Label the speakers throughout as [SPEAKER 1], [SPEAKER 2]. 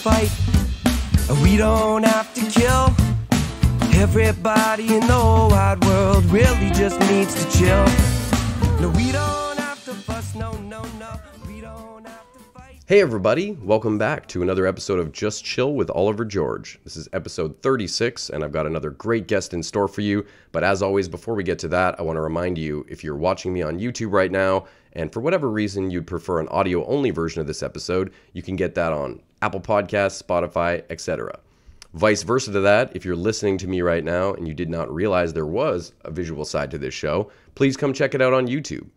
[SPEAKER 1] fight. We don't have to kill. Everybody in the whole wide world really just needs to chill. No, we don't have to fuss, no, we don't have to fight.
[SPEAKER 2] Hey everybody, welcome back to another episode of Just Chill with Oliver George. This is episode 36, and I've got another great guest in store for you. But as always, before we get to that, I want to remind you, if you're watching me on YouTube right now, and for whatever reason you'd prefer an audio-only version of this episode, you can get that on Apple Podcasts, Spotify, etc. Vice versa to that, if you're listening to me right now and you did not realize there was a visual side to this show, please come check it out on YouTube.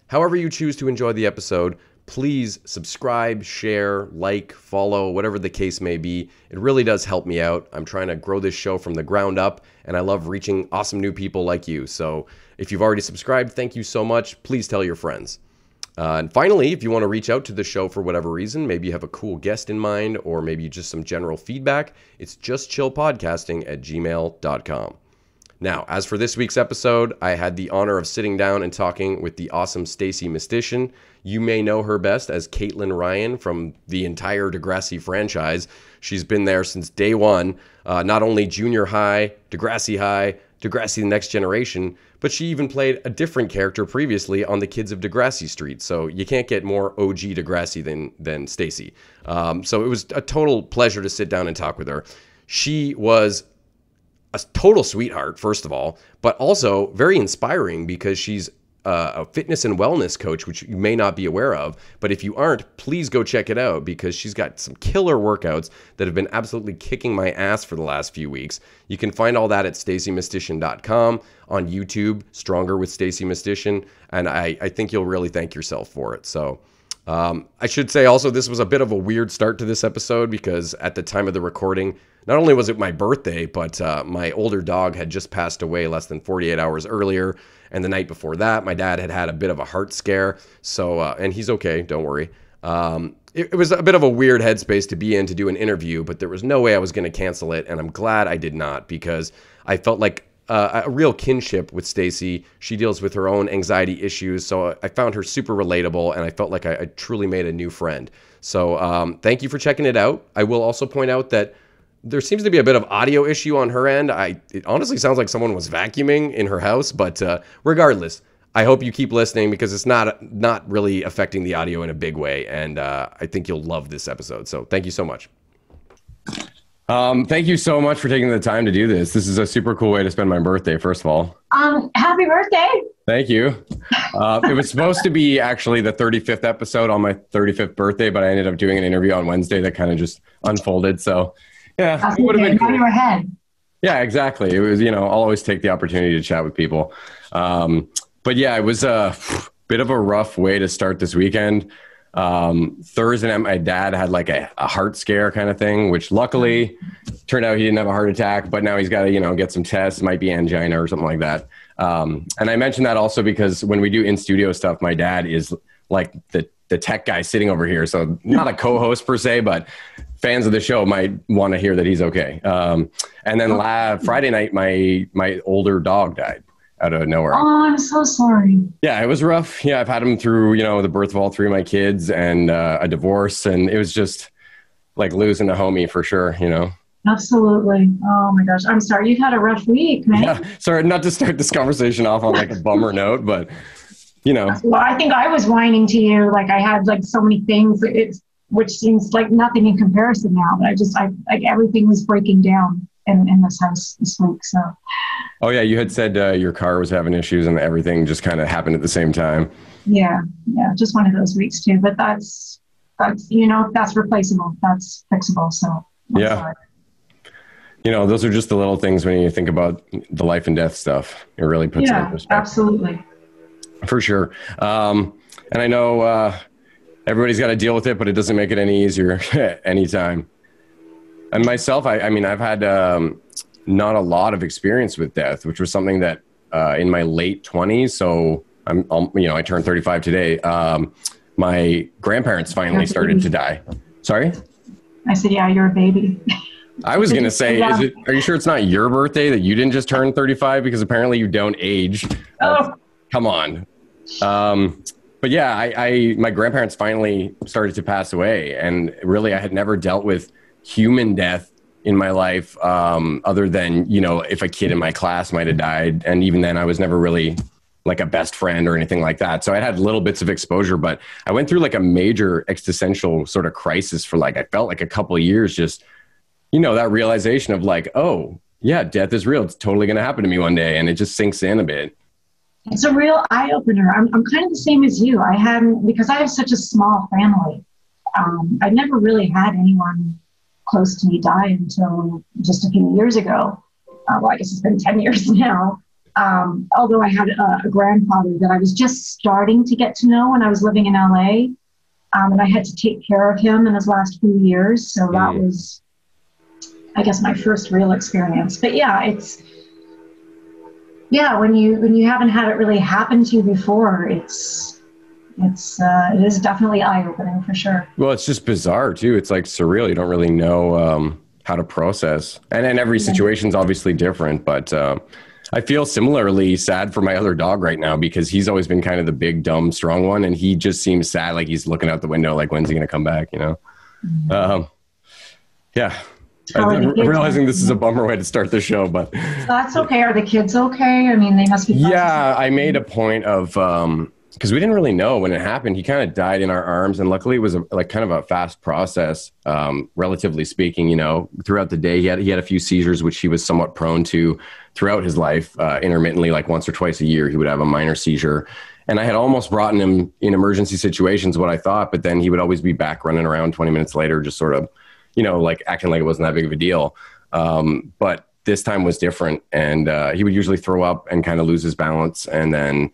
[SPEAKER 2] However you choose to enjoy the episode, please subscribe, share, like, follow, whatever the case may be. It really does help me out. I'm trying to grow this show from the ground up, and I love reaching awesome new people like you. So if you've already subscribed, thank you so much. Please tell your friends. And finally, if you want to reach out to the show for whatever reason, maybe you have a cool guest in mind, or maybe just some general feedback, it's justchillpodcasting@gmail.com. Now, as for this week's episode, I had the honor of sitting down and talking with the awesome Stacie Mistysyn. You may know her best as Caitlin Ryan from the entire Degrassi franchise. She's been there since day one, not only junior high, Degrassi The Next Generation, but she even played a different character previously on the Kids of Degrassi Street. So you can't get more OG Degrassi than Stacie. So it was a total pleasure to sit down and talk with her. She was a total sweetheart, first of all, but also very inspiring because she's a fitness and wellness coach, which you may not be aware of. But if you aren't, please go check it out because she's got some killer workouts that have been absolutely kicking my ass for the last few weeks. You can find all that at staciemistysyn.com, on YouTube, Stronger with Stacie Mistysyn, and I think you'll really thank yourself for it. So I should say also this was a bit of a weird start to this episode because at the time of the recording, not only was it my birthday, but my older dog had just passed away less than 48 hours earlier. And the night before that, my dad had a bit of a heart scare. So, and he's okay, don't worry. It was a bit of a weird headspace to be in to do an interview, but there was no way I was going to cancel it. And I'm glad I did not because I felt like a real kinship with Stacie. She deals with her own anxiety issues. So I found her super relatable and I felt like I truly made a new friend. So thank you for checking it out. I will also point out that there seems to be a bit of audio issue on her end. It honestly sounds like someone was vacuuming in her house, but regardless, I hope you keep listening because it's not really affecting the audio in a big way, and I think you'll love this episode. So thank you so much. Thank you so much for taking the time to do this. This is a super cool way to spend my birthday, first of all.
[SPEAKER 3] Happy birthday.
[SPEAKER 2] Thank you. It was supposed to be actually the 35th episode on my 35th birthday, but I ended up doing an interview on Wednesday that kind of just unfolded, so... Yeah, it would have been cool.
[SPEAKER 3] On your head.
[SPEAKER 2] Yeah, exactly. It was, I'll always take the opportunity to chat with people. But yeah, it was a bit of a rough way to start this weekend. Thursday night, my dad had like a heart scare kind of thing, which luckily turned out he didn't have a heart attack, but now he's got to, get some tests, might be angina or something like that. And I mentioned that also because when we do in-studio stuff, my dad is like the tech guy sitting over here. So not a co-host per se, but fans of the show might want to hear that he's okay. And then Friday night, my older dog died out of nowhere.
[SPEAKER 3] Oh, I'm so sorry.
[SPEAKER 2] Yeah, it was rough. Yeah, I've had him through, the birth of all three of my kids and a divorce. And it was just like losing a homie for sure,
[SPEAKER 3] Absolutely. Oh my gosh. I'm sorry. You've had a rough week, man.
[SPEAKER 2] Yeah, sorry, not to start this conversation off on like a bummer note, but
[SPEAKER 3] Well, I think I was whining to you. Like I had like so many things, which seems like nothing in comparison now. But I everything was breaking down in this house this week. So.
[SPEAKER 2] Oh yeah, you had said your car was having issues and everything just kind of happened at the same time.
[SPEAKER 3] Yeah, just one of those weeks too. But that's that's replaceable. That's fixable. So. I'm sorry.
[SPEAKER 2] Those are just the little things when you think about the life and death stuff. It really puts it in perspective.
[SPEAKER 3] Absolutely.
[SPEAKER 2] For sure. And I know everybody's got to deal with it, but it doesn't make it any easier anytime. And myself, I've had not a lot of experience with death, which was something that in my late 20s, so I turned 35 today, my grandparents finally started to die. Sorry?
[SPEAKER 3] I said, yeah, you're a baby.
[SPEAKER 2] I was going to say, are you sure it's not your birthday that you didn't just turn 35? Because apparently you don't age. Come on. But yeah, my grandparents finally started to pass away. And really, I had never dealt with human death in my life, other than, you know, if a kid in my class might have died. And even then I was never really like a best friend or anything like that. So I had little bits of exposure, but I went through like a major existential sort of crisis for like, I felt like a couple of years, just, you know, that realization of like, oh yeah, death is real. It's totally going to happen to me one day. And it just sinks in a bit.
[SPEAKER 3] It's a real eye opener. I'm kind of the same as you. Because I have such a small family. I never really had anyone close to me die until just a few years ago. Well, I guess it's been 10 years now. Although I had a grandfather that I was just starting to get to know when I was living in LA. And I had to take care of him in his last few years. So that was, I guess, my first real experience. But yeah, when you haven't had it really happen to you before, it is definitely eye-opening for sure.
[SPEAKER 2] Well, it's just bizarre too. It's like surreal. You don't really know how to process, and every situation's obviously different. But I feel similarly sad for my other dog right now because he's always been kind of the big, dumb, strong one, and he just seems sad, like he's looking out the window, like when's he going to come back? You know? Yeah. I'm realizing this is a bummer way to start the show, but
[SPEAKER 3] that's okay. Are the kids okay? I mean, they must be.
[SPEAKER 2] Yeah, I made a point of because we didn't really know when it happened. He kind of died in our arms, and luckily it was kind of a fast process, relatively speaking. You know, throughout the day, he had a few seizures, which he was somewhat prone to throughout his life. Intermittently, like once or twice a year, he would have a minor seizure. And I had almost brought him in emergency situations, what I thought, but then he would always be back running around 20 minutes later, just sort of, you know, like acting like it wasn't that big of a deal. But this time was different. And he would usually throw up and kind of lose his balance. And then,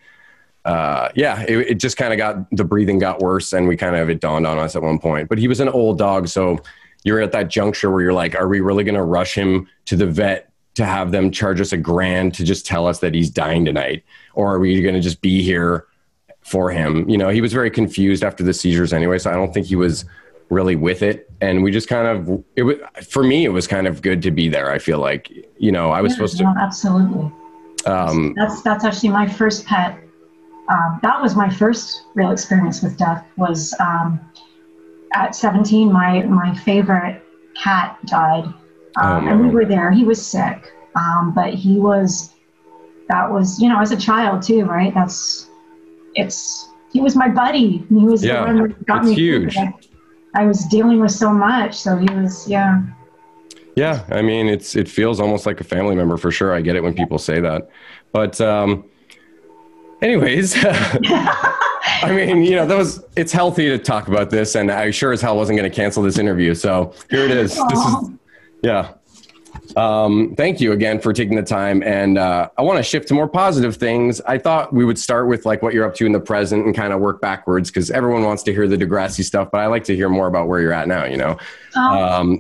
[SPEAKER 2] it just kind of the breathing got worse. And it dawned on us at one point. But he was an old dog. So you're at that juncture where you're like, are we really going to rush him to the vet to have them charge us $1,000 to just tell us that he's dying tonight? Or are we going to just be here for him? You know, he was very confused after the seizures anyway. So I don't think he was really with it. And we just for me, it was kind of good to be there. I feel like, you know, I was supposed to.
[SPEAKER 3] Absolutely. That's actually my first pet. That was my first real experience with death was, at 17, my favorite cat died. And we were there. He was sick. But he was, you know, as a child too, right? He was my buddy. He was the one that got me
[SPEAKER 2] huge.
[SPEAKER 3] I was dealing with so much. So he was, yeah.
[SPEAKER 2] Yeah. I mean, it feels almost like a family member for sure. I get it when people say that, but, anyways, I mean, you know, it's healthy to talk about this, and I sure as hell wasn't going to cancel this interview. So here it is. Thank you again for taking the time. And I want to shift to more positive things. I thought we would start with like what you're up to in the present and kind of work backwards, because everyone wants to hear the Degrassi stuff, but I like to hear more about where you're at now, you know?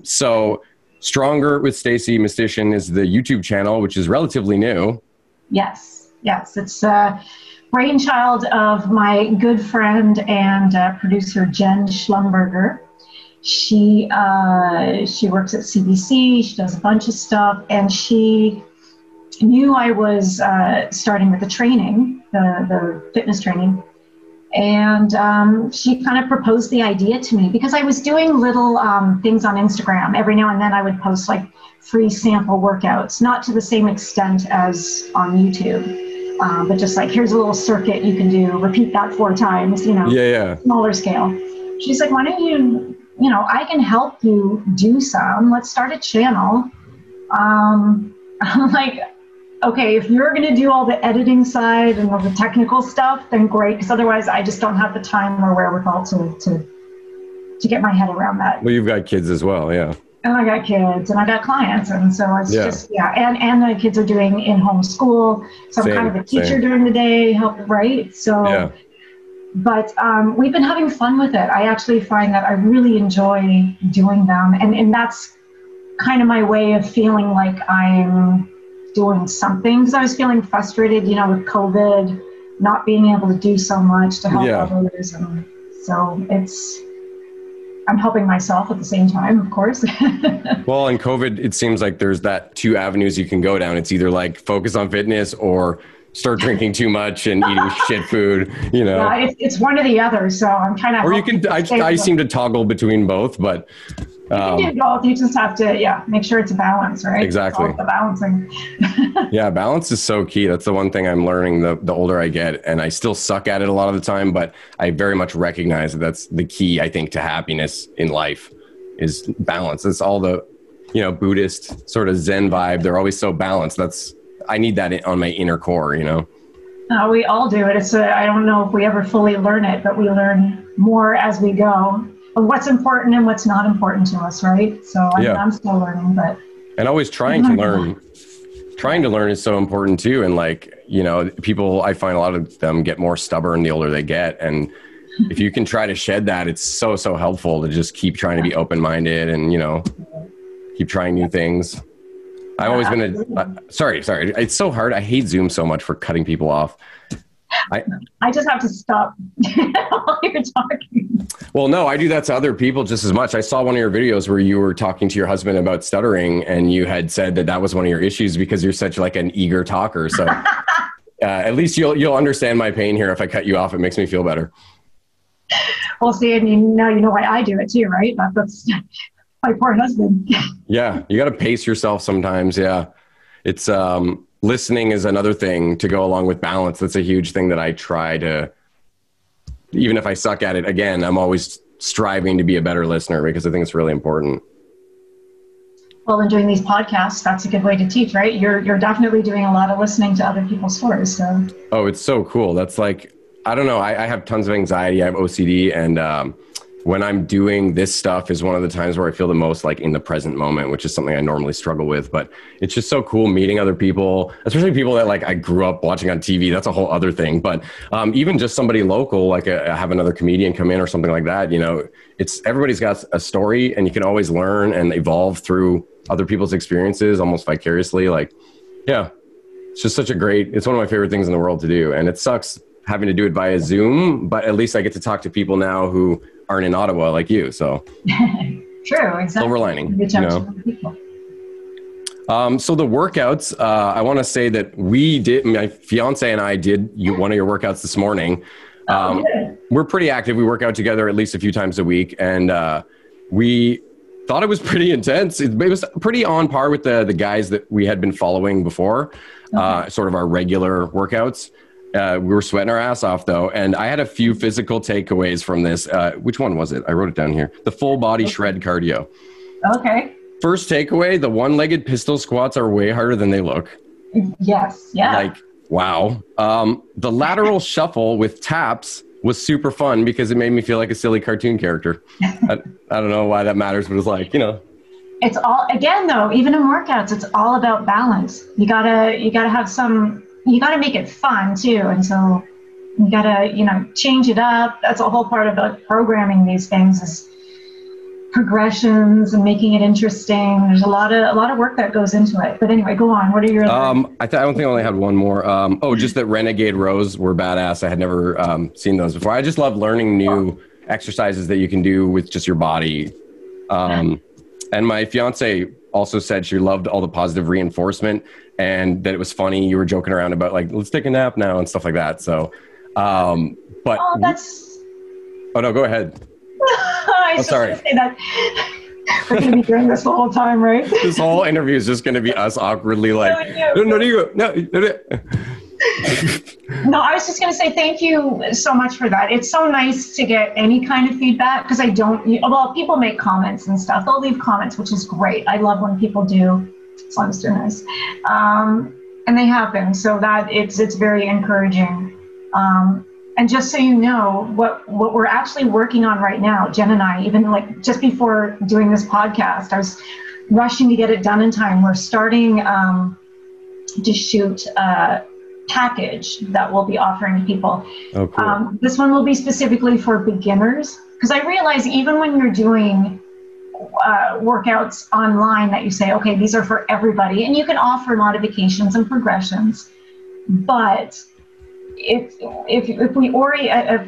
[SPEAKER 2] So Stronger with Stacie Mistysyn is the YouTube channel, which is relatively new.
[SPEAKER 3] Yes. It's a brainchild of my good friend and producer, Jen Schlumberger. She works at CBC. She does a bunch of stuff, and she knew I was starting with the training, the fitness training, and she kind of proposed the idea to me because I was doing little things on Instagram. Every now and then I would post like free sample workouts, not to the same extent as on YouTube, but just like, here's a little circuit you can do, repeat that 4 times, you know, smaller scale. She's like, why don't you know, I can help you do some. Let's start a channel. I'm like, okay, if you're going to do all the editing side and all the technical stuff, then great. Because otherwise, I just don't have the time or wherewithal to get my head around that.
[SPEAKER 2] Well, you've got kids as well, yeah.
[SPEAKER 3] And I got kids, and I got clients, and so it's just And the kids are doing in-home school, so I'm kind of a teacher during the day, right? So. But we've been having fun with it. I actually find that I really enjoy doing them. And that's kind of my way of feeling like I'm doing something. Because I was feeling frustrated, you know, with COVID, not being able to do so much to help others. And so I'm helping myself at the same time, of course.
[SPEAKER 2] Well, in COVID, it seems like there's that 2 avenues you can go down. It's either like focus on fitness or start drinking too much and eating shit food, you know.
[SPEAKER 3] Yeah, it's one or the other. So I'm kind of.
[SPEAKER 2] Or you can, I seem to toggle between both, but.
[SPEAKER 3] You can do both. You just have to, make sure it's a balance, right?
[SPEAKER 2] Exactly.
[SPEAKER 3] It's all the balancing.
[SPEAKER 2] Yeah, balance is so key. That's the one thing I'm learning the older I get, and I still suck at it a lot of the time, but I very much recognize that that's the key, I think, to happiness in life is balance. It's all the, Buddhist sort of Zen vibe. They're always so balanced. I need that on my inner core,
[SPEAKER 3] We all do it. I don't know if we ever fully learn it, but we learn more as we go. What's important and what's not important to us, right? So I'm still learning, but. And
[SPEAKER 2] always trying to learn. Trying to learn is so important too. And people, I find a lot of them get more stubborn the older they get. And if you can try to shed that, it's so, so helpful to just keep trying to be open-minded and, keep trying new things. I've always been sorry. It's so hard. I hate Zoom so much for cutting people off.
[SPEAKER 3] I just have to stop while you're talking.
[SPEAKER 2] Well, no, I do that to other people just as much. I saw one of your videos where you were talking to your husband about stuttering, and you had said that was one of your issues because you're such like an eager talker. So at least you'll understand my pain here. If I cut you off, it makes me feel better.
[SPEAKER 3] Well, see, and now you know why I do it too, right? That's my poor husband.
[SPEAKER 2] Yeah, you got to pace yourself sometimes. Yeah, it's listening is another thing to go along with balance. That's a huge thing that I try to, even if I suck at it, again, I'm always striving to be a better listener because I think it's really important.
[SPEAKER 3] Well, in doing these podcasts, that's a good way to teach, right? You're definitely doing a lot of listening to other people's stories. So. Oh,
[SPEAKER 2] it's so cool. That's like, I don't know. I have tons of anxiety. I have OCD, and when I'm doing this stuff is one of the times where I feel the most like in the present moment, which is something I normally struggle with. But it's just so cool meeting other people, especially people that like I grew up watching on TV. That's a whole other thing. But even just somebody local, like have another comedian come in or something like that, everybody's got a story, and you can always learn and evolve through other people's experiences almost vicariously. Like, yeah, it's just it's one of my favorite things in the world to do. And it sucks having to do it via Zoom, but at least I get to talk to people now who aren't in Ottawa like you. So
[SPEAKER 3] true, exactly.
[SPEAKER 2] Silver lining. So the workouts, I want to say that my fiance and I did one of your workouts this morning. We're pretty active. We work out together at least a few times a week, and we thought it was pretty intense. It was pretty on par with the guys that we had been following before, sort of our regular workouts. We were sweating our ass off though. And I had a few physical takeaways from this. Which one was it? I wrote it down here. The full body shred cardio.
[SPEAKER 3] Okay.
[SPEAKER 2] First takeaway, the one-legged pistol squats are way harder than they look.
[SPEAKER 3] Yes. Yeah.
[SPEAKER 2] Like, wow. The lateral shuffle with taps was super fun because it made me feel like a silly cartoon character. I don't know why that matters, but it's like,
[SPEAKER 3] It's all, again though, even in workouts, it's all about balance. You gotta have you got to make it fun too. And so you got to, change it up. That's a whole part of programming these things is progressions and making it interesting. There's a lot of work that goes into it. But anyway, go on. What are your
[SPEAKER 2] I don't think I only had one more. Just that renegade rows were badass. I had never seen those before. I just love learning new exercises that you can do with just your body. And my fiance also said she loved all the positive reinforcement and that it was funny. You were joking around about like, let's take a nap now and stuff like that. So, Oh, no, go ahead. Sorry.
[SPEAKER 3] Say that. We're going to be doing this the whole time, right?
[SPEAKER 2] This whole interview is just going to be us awkwardly like, no.
[SPEAKER 3] No, I was just going to say thank you so much for that. It's so nice to get any kind of feedback because people make comments and stuff. They'll leave comments, which is great. I love when people do, as long as they're nice. And they have been, so that it's very encouraging. And just so you know, what we're actually working on right now, Jen and I, even like just before doing this podcast, I was rushing to get it done in time. We're starting to shoot package that we'll be offering to people.
[SPEAKER 2] Oh, cool.
[SPEAKER 3] This one will be specifically for beginners because I realize even when you're doing workouts online that you say, okay, these are for everybody, and you can offer modifications and progressions, but if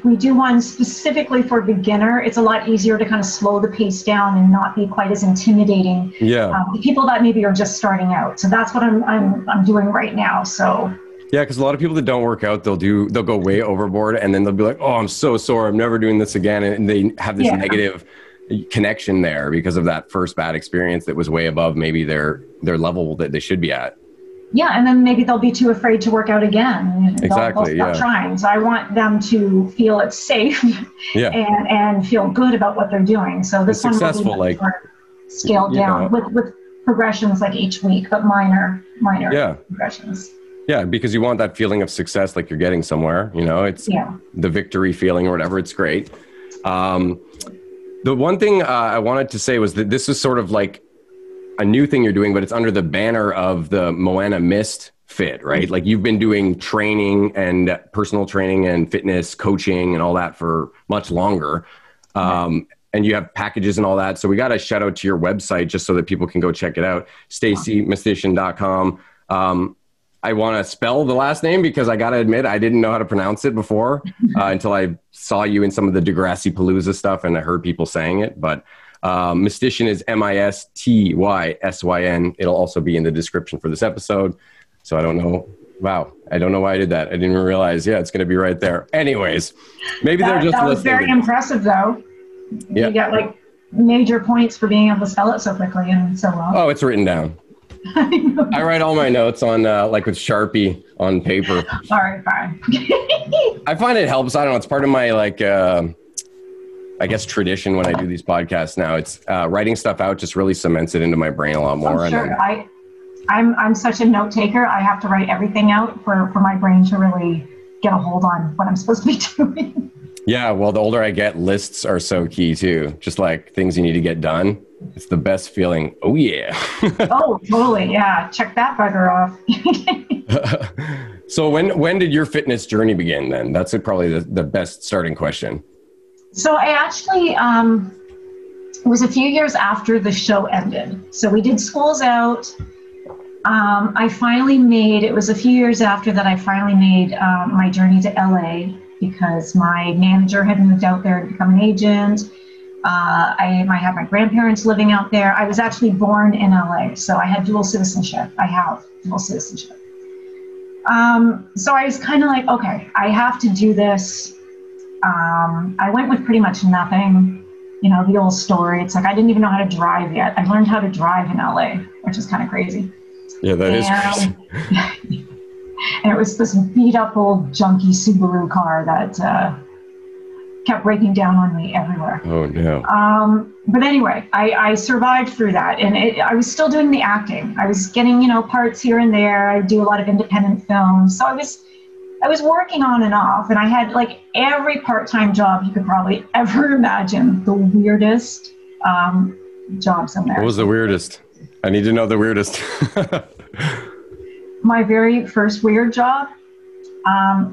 [SPEAKER 3] we do one specifically for beginner, it's a lot easier to kind of slow the pace down and not be quite as intimidating.
[SPEAKER 2] Yeah.
[SPEAKER 3] The people that maybe are just starting out. So that's what I'm doing right now. So
[SPEAKER 2] Yeah, because a lot of people that don't work out, they'll go way overboard, and then they'll be like, "Oh, I'm so sore. I'm never doing this again," and they have this negative connection there because of that first bad experience that was way above maybe their level that they should be at.
[SPEAKER 3] Yeah, and then maybe they'll be too afraid to work out again.
[SPEAKER 2] Exactly.
[SPEAKER 3] They'll stop trying. So I want them to feel it's safe, and feel good about what they're doing. So this one will be like scaled down with progressions like each week, but minor progressions.
[SPEAKER 2] Yeah, because you want that feeling of success, like you're getting somewhere, it's the victory feeling or whatever. It's great. The one thing I wanted to say was that this is sort of like a new thing you're doing, but it's under the banner of the Moana Mist Fit, right? Like you've been doing training and personal training and fitness coaching and all that for much longer. And you have packages and all that. So we got to shout out to your website just so that people can go check it out. StacieMistysyn.com. I want to spell the last name because I got to admit, I didn't know how to pronounce it before until I saw you in some of the Degrassi Palooza stuff and I heard people saying it. But Mistysyn is Mistysyn. It'll also be in the description for this episode. So I don't know. Wow. I don't know why I did that. I didn't even realize. Yeah, it's going to be right there. Anyways, maybe they're just listening.
[SPEAKER 3] That was very impressive, though.
[SPEAKER 2] Yeah.
[SPEAKER 3] You got like major points for being able to spell it so quickly and so well.
[SPEAKER 2] Oh, it's written down. I write all my notes on like with Sharpie on paper.
[SPEAKER 3] All right, fine.
[SPEAKER 2] I find it helps. I don't know. It's part of my I guess tradition when I do these podcasts now. It's writing stuff out just really cements it into my brain a lot more.
[SPEAKER 3] Oh, sure. I'm such a note taker. I have to write everything out for my brain to really get a hold on what I'm supposed to be doing.
[SPEAKER 2] Yeah, well, the older I get, lists are so key too. Just like things you need to get done. It's the best feeling. Oh, yeah.
[SPEAKER 3] Oh, totally. Yeah. Check that bugger off.
[SPEAKER 2] So when did your fitness journey begin then? That's probably the best starting question.
[SPEAKER 3] So I actually, it was a few years after the show ended. So we did Schools Out. It was a few years after that I finally made my journey to LA because my manager had moved out there to become an agent. I had my grandparents living out there. I was actually born in LA, so I had dual citizenship. I have dual citizenship. So I was kind of like, okay, I have to do this. I went with pretty much nothing, the old story. It's like, I didn't even know how to drive yet. I learned how to drive in LA, which is kind of crazy.
[SPEAKER 2] Yeah, that is crazy.
[SPEAKER 3] And it was this beat up old junky Subaru car that kept breaking down on me everywhere.
[SPEAKER 2] Oh, no.
[SPEAKER 3] But anyway, I survived through that. And I was still doing the acting. I was getting, parts here and there. I do a lot of independent films. So I was working on and off. And I had like every part-time job you could probably ever imagine. The weirdest jobs in there.
[SPEAKER 2] What was the weirdest? I need to know the weirdest.
[SPEAKER 3] My very first weird job,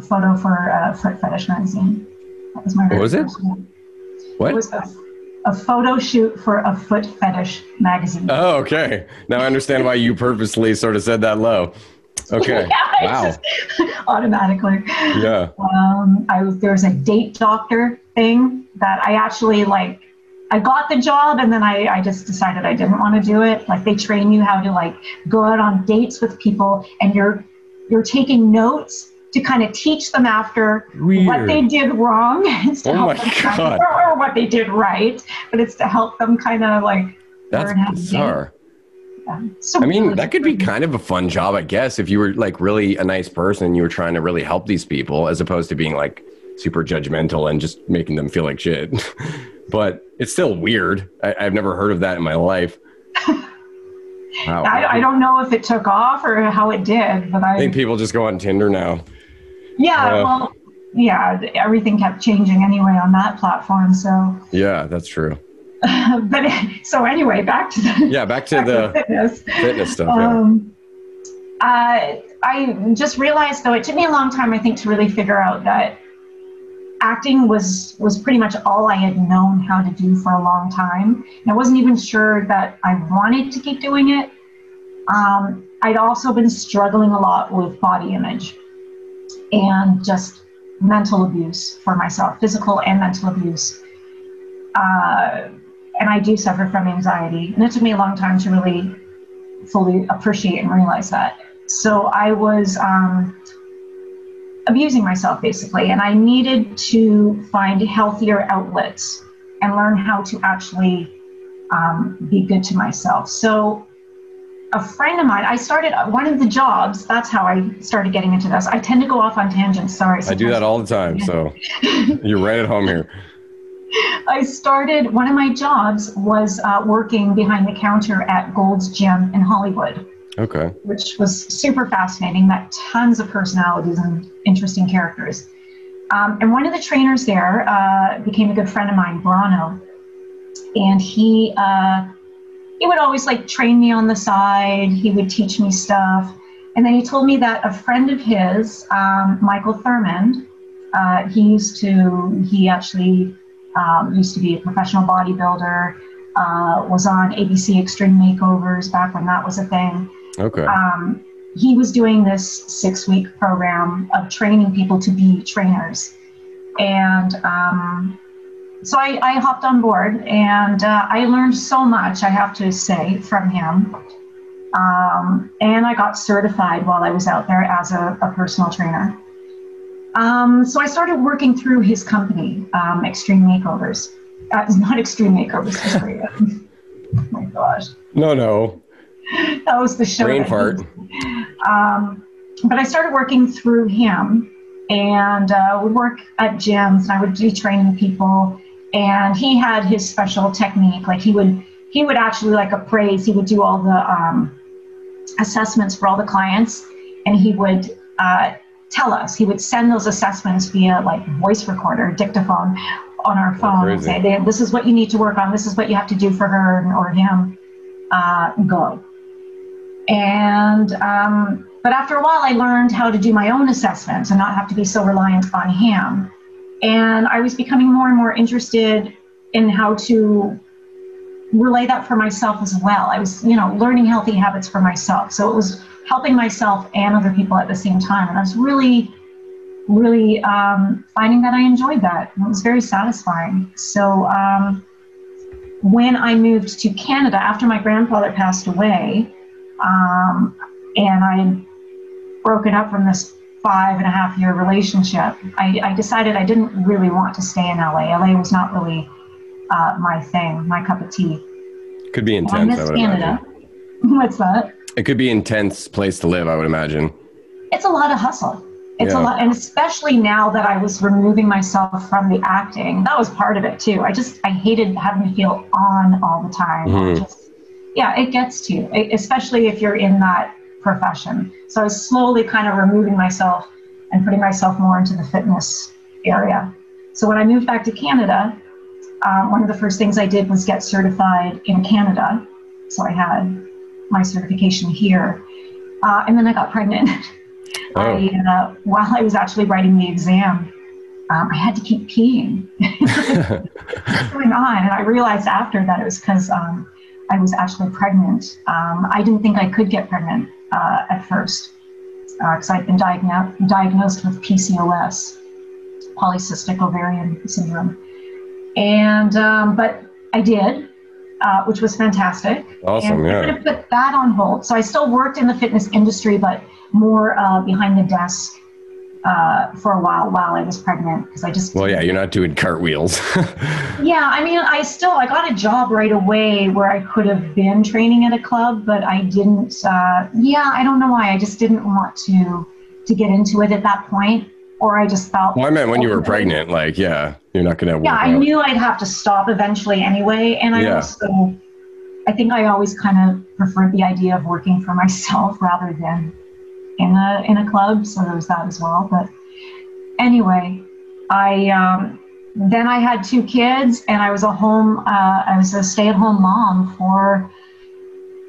[SPEAKER 3] photo for a foot fetish magazine. That was my very first one.
[SPEAKER 2] What?
[SPEAKER 3] It was a photo shoot for a foot fetish magazine.
[SPEAKER 2] Oh, okay. Now I understand why you purposely sort of said that low. Okay.
[SPEAKER 3] Yeah,
[SPEAKER 2] wow.
[SPEAKER 3] Automatically.
[SPEAKER 2] Yeah.
[SPEAKER 3] There was a date doctor thing that I actually I got the job and then I just decided I didn't want to do it. Like they train you how to go out on dates with people and you're taking notes to kind of teach them after what they did wrong. It's to help them or what they did right, but it's to help them kind of
[SPEAKER 2] That's
[SPEAKER 3] learn how
[SPEAKER 2] bizarre.
[SPEAKER 3] to date. Yeah. So
[SPEAKER 2] I mean, that could be kind of a fun job, I guess, if you were really a nice person and you were trying to really help these people as opposed to being super judgmental and just making them feel like shit. But it's still weird. I've never heard of that in my life. Wow.
[SPEAKER 3] I don't know if it took off or how it did, but I
[SPEAKER 2] think people just go on Tinder now.
[SPEAKER 3] Yeah, everything kept changing anyway on that platform. So
[SPEAKER 2] yeah, that's true.
[SPEAKER 3] But so anyway, back to the
[SPEAKER 2] fitness stuff.
[SPEAKER 3] I just realized, though, it took me a long time, I think, to really figure out that acting was pretty much all I had known how to do for a long time. And I wasn't even sure that I wanted to keep doing it. I'd also been struggling a lot with body image and just mental abuse for myself, physical and mental abuse. And I do suffer from anxiety. And it took me a long time to really fully appreciate and realize that. So I was abusing myself basically, and I needed to find healthier outlets and learn how to actually be good to myself. So a friend of mine, I started one of the jobs, that's how I started getting into this. I tend to go off on tangents, sorry.
[SPEAKER 2] I do that all the time, so you're right at home here.
[SPEAKER 3] I started, one of my jobs was working behind the counter at Gold's Gym in Hollywood.
[SPEAKER 2] Okay.
[SPEAKER 3] Which was super fascinating, met tons of personalities and interesting characters. And one of the trainers there became a good friend of mine, Brano. And he would always like train me on the side. He would teach me stuff. And then he told me that a friend of his, Michael Thurmond, he actually used to be a professional bodybuilder, was on ABC Extreme Makeovers back when that was a thing.
[SPEAKER 2] Okay.
[SPEAKER 3] He was doing this 6-week program of training people to be trainers. And so I hopped on board, and I learned so much, I have to say, from him. And I got certified while I was out there as a personal trainer. So I started working through his company, Extreme Makeovers. Not Extreme Makeovers, sorry. Oh my gosh.
[SPEAKER 2] No.
[SPEAKER 3] That was the show.
[SPEAKER 2] Brain fart.
[SPEAKER 3] But I started working through him, and would work at gyms, and I would be training people. And he had his special technique. Like he would actually like appraise. He would do all the assessments for all the clients, and he would tell us. He would send those assessments via like voice recorder, dictaphone on our phone, and say, "This is what you need to work on. This is what you have to do for her or him. Go." And but after a while, I learned how to do my own assessments and not have to be so reliant on him. And I was becoming more and more interested in how to relay that for myself as well. I was, learning healthy habits for myself. So it was helping myself and other people at the same time. And I was really, really finding that I enjoyed that. It was very satisfying. So when I moved to Canada after my grandfather passed away, and I had broken up from this 5.5-year relationship, I decided I didn't really want to stay in LA. LA was not really my thing, my cup of tea.
[SPEAKER 2] Could be intense, I would
[SPEAKER 3] Canada.
[SPEAKER 2] imagine.
[SPEAKER 3] What's that?
[SPEAKER 2] It could be an intense place to live, I would imagine.
[SPEAKER 3] It's a lot of hustle. It's a lot, and especially now that I was removing myself from the acting, that was part of it too. I hated having to feel on all the time.
[SPEAKER 2] Mm-hmm.
[SPEAKER 3] It gets to you, especially if you're in that profession. So I was slowly kind of removing myself and putting myself more into the fitness area. So when I moved back to Canada, one of the first things I did was get certified in Canada. So I had my certification here. And then I got pregnant.
[SPEAKER 2] Oh.
[SPEAKER 3] While I was actually writing the exam, I had to keep peeing. What's going on? And I realized after that it was because I was actually pregnant. I didn't think I could get pregnant at first because I'd been diagnosed with PCOS, polycystic ovarian syndrome. And but I did, which was fantastic.
[SPEAKER 2] Awesome,
[SPEAKER 3] and I kind of put that on hold. So I still worked in the fitness industry, but more behind the desk for a while I was pregnant, because I just...
[SPEAKER 2] Well, yeah, you're not doing cartwheels.
[SPEAKER 3] Yeah, I mean, I got a job right away where I could have been training at a club, but I didn't, I don't know why. I just didn't want to get into it at that point, or I just felt...
[SPEAKER 2] Well, I meant when you were pregnant, like, yeah, you're not going to...
[SPEAKER 3] Yeah, I knew I'd have to stop eventually anyway, and I think I always kind of preferred the idea of working for myself rather than in a club, so there was that as well. But anyway, then I had 2 kids, and I was a stay-at-home mom for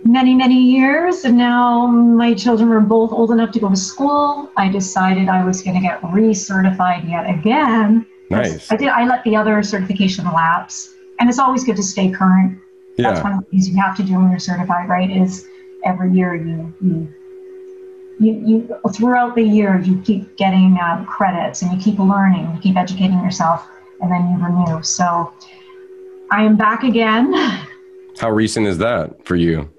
[SPEAKER 3] many, many years, and now my children were both old enough to go to school. I decided I was going to get recertified yet again.
[SPEAKER 2] Nice.
[SPEAKER 3] I let the other certification lapse, and it's always good to stay current.
[SPEAKER 2] Yeah.
[SPEAKER 3] That's one of the things you have to do when you're certified, right? Is every year you throughout the year you keep getting credits, and you keep learning, you keep educating yourself, and then you renew. So I am back again.
[SPEAKER 2] How recent is that for you?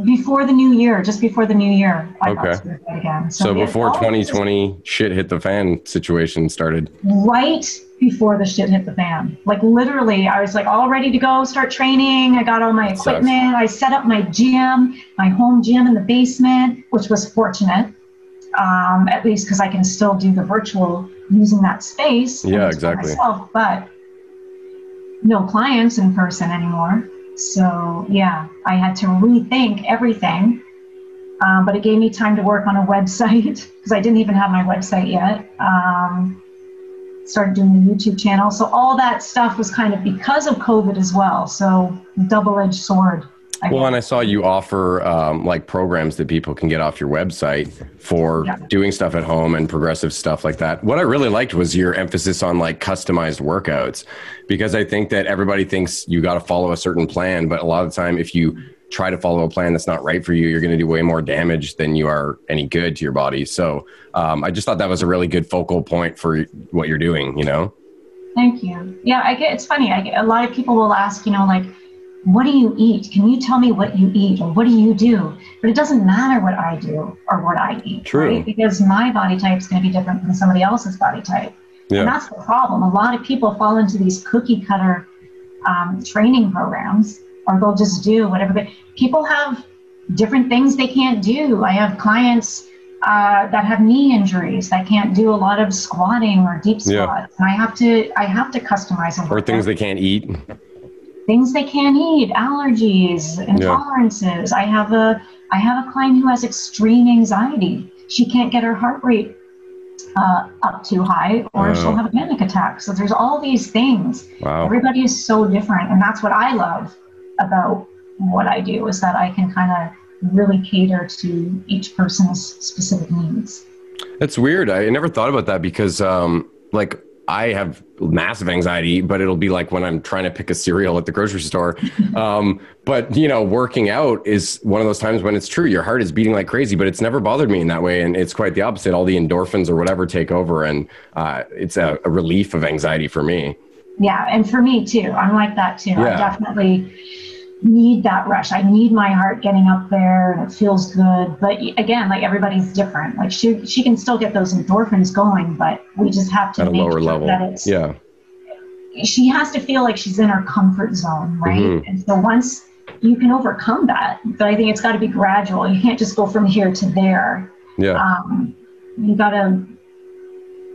[SPEAKER 3] Before the new year, just before the new year, I got
[SPEAKER 2] Okay.
[SPEAKER 3] certified again.
[SPEAKER 2] So before 2020 shit hit the fan situation started.
[SPEAKER 3] Right before the shit hit the fan. Like literally, I was like all ready to go, start training. I got all my equipment. I set up my gym, my home gym in the basement, which was fortunate, at least because I can still do the virtual using that space.
[SPEAKER 2] Yeah, exactly.
[SPEAKER 3] Myself, but no clients in person anymore. So yeah, I had to rethink everything. But it gave me time to work on a website because I didn't even have my website yet. Started doing the YouTube channel. So all that stuff was kind of because of COVID as well. So double-edged sword.
[SPEAKER 2] Well, and I saw you offer like programs that people can get off your website for doing stuff at home and progressive stuff like that. What I really liked was your emphasis on like customized workouts, because I think that everybody thinks you got to follow a certain plan. But a lot of the time, if you try to follow a plan that's not right for you, you're going to do way more damage than you are any good to your body. So I just thought that was a really good focal point for what you're doing, you know?
[SPEAKER 3] Thank you. Yeah, it's funny. A lot of people will ask, you know, like, what do you eat? Can you tell me what you eat, or what do you do? But it doesn't matter what I do or what I eat,
[SPEAKER 2] True.
[SPEAKER 3] Right? Because my body type is going to be different than somebody else's body type. Yeah. And that's the problem. A lot of people fall into these cookie cutter training programs, or they'll just do whatever. People have different things they can't do. I have clients that have knee injuries that can't do a lot of squatting or deep squats. And I have to customize them.
[SPEAKER 2] Or things they can't eat.
[SPEAKER 3] Things they can't eat, allergies, intolerances. I have a client who has extreme anxiety. She can't get her heart rate up too high, or she'll have a panic attack. So there's all these things.
[SPEAKER 2] Wow.
[SPEAKER 3] Everybody is so different, and that's what I love about what I do, is that I can kind of really cater to each person's specific needs.
[SPEAKER 2] That's weird. I never thought about that because, like, I have massive anxiety, but it'll be like when I'm trying to pick a cereal at the grocery store. But, you know, working out is one of those times when it's true. Your heart is beating like crazy, but it's never bothered me in that way. And it's quite the opposite. All the endorphins or whatever take over, and it's a relief of anxiety for me.
[SPEAKER 3] Yeah. And for me too. I'm like that too.
[SPEAKER 2] Yeah.
[SPEAKER 3] I definitely need that rush. I need my heart getting up there, and it feels good. But again, like, everybody's different. Like she can still get those endorphins going, but we just have to
[SPEAKER 2] at a
[SPEAKER 3] make
[SPEAKER 2] lower
[SPEAKER 3] sure
[SPEAKER 2] level.
[SPEAKER 3] That it's, she has to feel like she's in her comfort zone, right? Mm-hmm. And so once you can overcome that, but I think it's got to be gradual. You can't just go from here to there.
[SPEAKER 2] Yeah.
[SPEAKER 3] You got to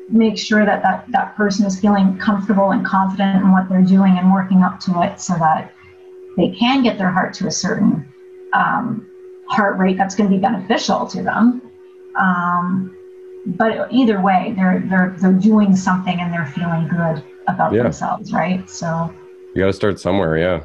[SPEAKER 3] make sure that person is feeling comfortable and confident in what they're doing and working up to it, so that they can get their heart to a certain heart rate that's going to be beneficial to them. But either way, they're doing something and they're feeling good about themselves, right? So
[SPEAKER 2] you got to start somewhere, yeah.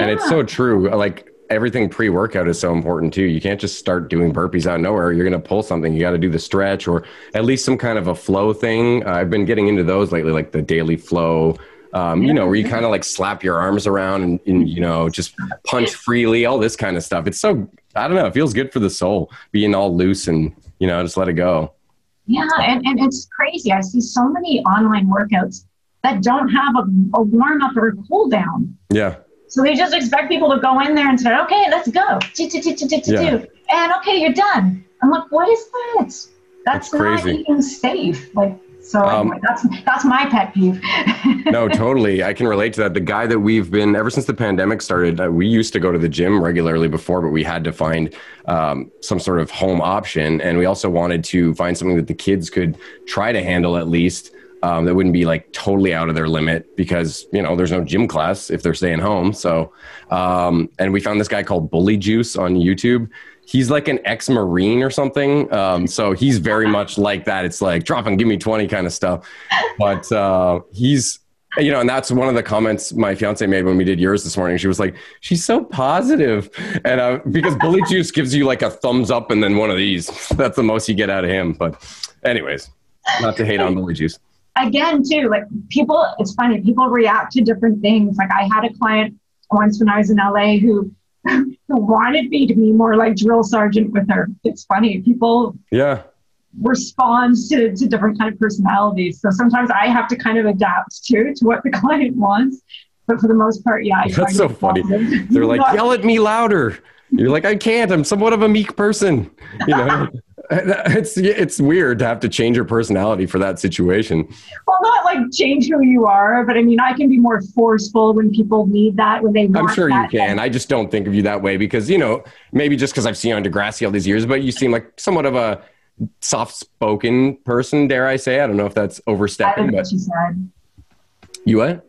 [SPEAKER 2] And it's so true. Like, everything pre-workout is so important too. You can't just start doing burpees out of nowhere. You're going to pull something. You got to do the stretch, or at least some kind of a flow thing. I've been getting into those lately, like the daily flow. You know, where you kind of like slap your arms around and, you know, just punch freely, all this kind of stuff. It's so, I don't know, it feels good for the soul, being all loose and, you know, just let it go.
[SPEAKER 3] Yeah. And it's crazy. I see so many online workouts that don't have a warm up or a cool down.
[SPEAKER 2] Yeah.
[SPEAKER 3] So they just expect people to go in there and say, okay, let's go. And okay, you're done. I'm like, what is that? That's not even safe. Like, so anyway, that's my pet peeve.
[SPEAKER 2] No, totally. I can relate to that. The guy that we've been, ever since the pandemic started, we used to go to the gym regularly before, but we had to find some sort of home option. And we also wanted to find something that the kids could try to handle at least, that wouldn't be like totally out of their limit, because, you know, there's no gym class if they're staying home. So, and we found this guy called Bully Juice on YouTube. He's like an ex-Marine or something. So he's very much like that. It's like drop and give me 20 kind of stuff. But he's, you know, and that's one of the comments my fiance made when we did yours this morning. She was like, she's so positive. And because Bully Juice gives you like a thumbs up and then one of these. That's the most you get out of him. But anyways, not to hate on Bully Juice.
[SPEAKER 3] Again, too, like people, it's funny, people react to different things. Like I had a client once when I was in LA who wanted me to be more like drill sergeant with her. It's funny, people respond to different kind of personalities. So sometimes I have to kind of adapt to what the client wants. But for the most part,
[SPEAKER 2] That's so funny. They're like, yell at me louder. You're like, I can't. I'm somewhat of a meek person. You know, it's weird to have to change your personality for that situation.
[SPEAKER 3] Well, not like change who you are, but I mean, I can be more forceful when people need that, when they want
[SPEAKER 2] I'm sure you
[SPEAKER 3] that.
[SPEAKER 2] can. I just don't think of you that way because, you know, maybe just because I've seen you on Degrassi all these years, but you seem like somewhat of a soft-spoken person, dare I say. I don't know if that's overstepping.
[SPEAKER 3] I have a bitchy side.
[SPEAKER 2] You what?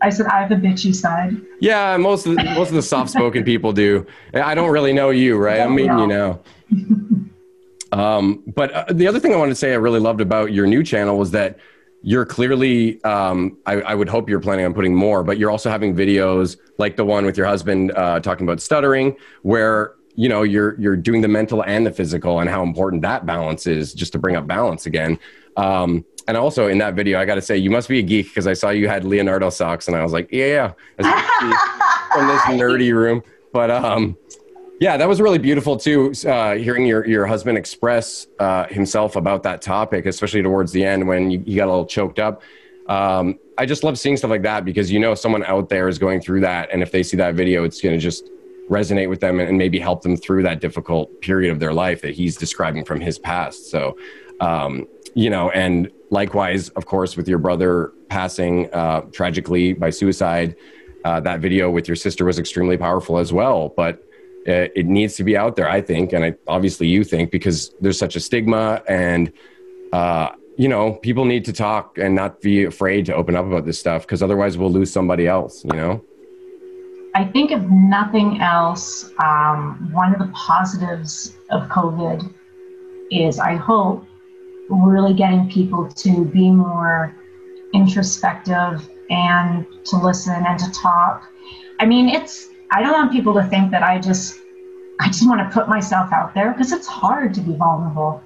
[SPEAKER 3] I said I have a bitchy side.
[SPEAKER 2] Yeah, most of the soft-spoken people do. I don't really know you, right? I'm meeting you now. But the other thing I wanted to say I really loved about your new channel was that you're clearly, I would hope you're planning on putting more, but you're also having videos like the one with your husband talking about stuttering, where, you know, you're doing the mental and the physical and how important that balance is, just to bring up balance again. And also in that video, I got to say, you must be a geek because I saw you had Leonardo socks and I was like, yeah, as you can see from this nerdy room. But yeah, that was really beautiful too, hearing your husband express himself about that topic, especially towards the end when you got a little choked up. I just love seeing stuff like that because, you know, someone out there is going through that. And if they see that video, it's going to just resonate with them and maybe help them through that difficult period of their life that he's describing from his past. So, you know, and likewise, of course, with your brother passing tragically by suicide, that video with your sister was extremely powerful as well. But it needs to be out there, I think, and obviously you think, because there's such a stigma and, you know, people need to talk and not be afraid to open up about this stuff because otherwise we'll lose somebody else, you know?
[SPEAKER 3] I think if nothing else, one of the positives of COVID is, I hope, really getting people to be more introspective and to listen and to talk. I mean, I don't want people to think that I just want to put myself out there, because it's hard to be vulnerable.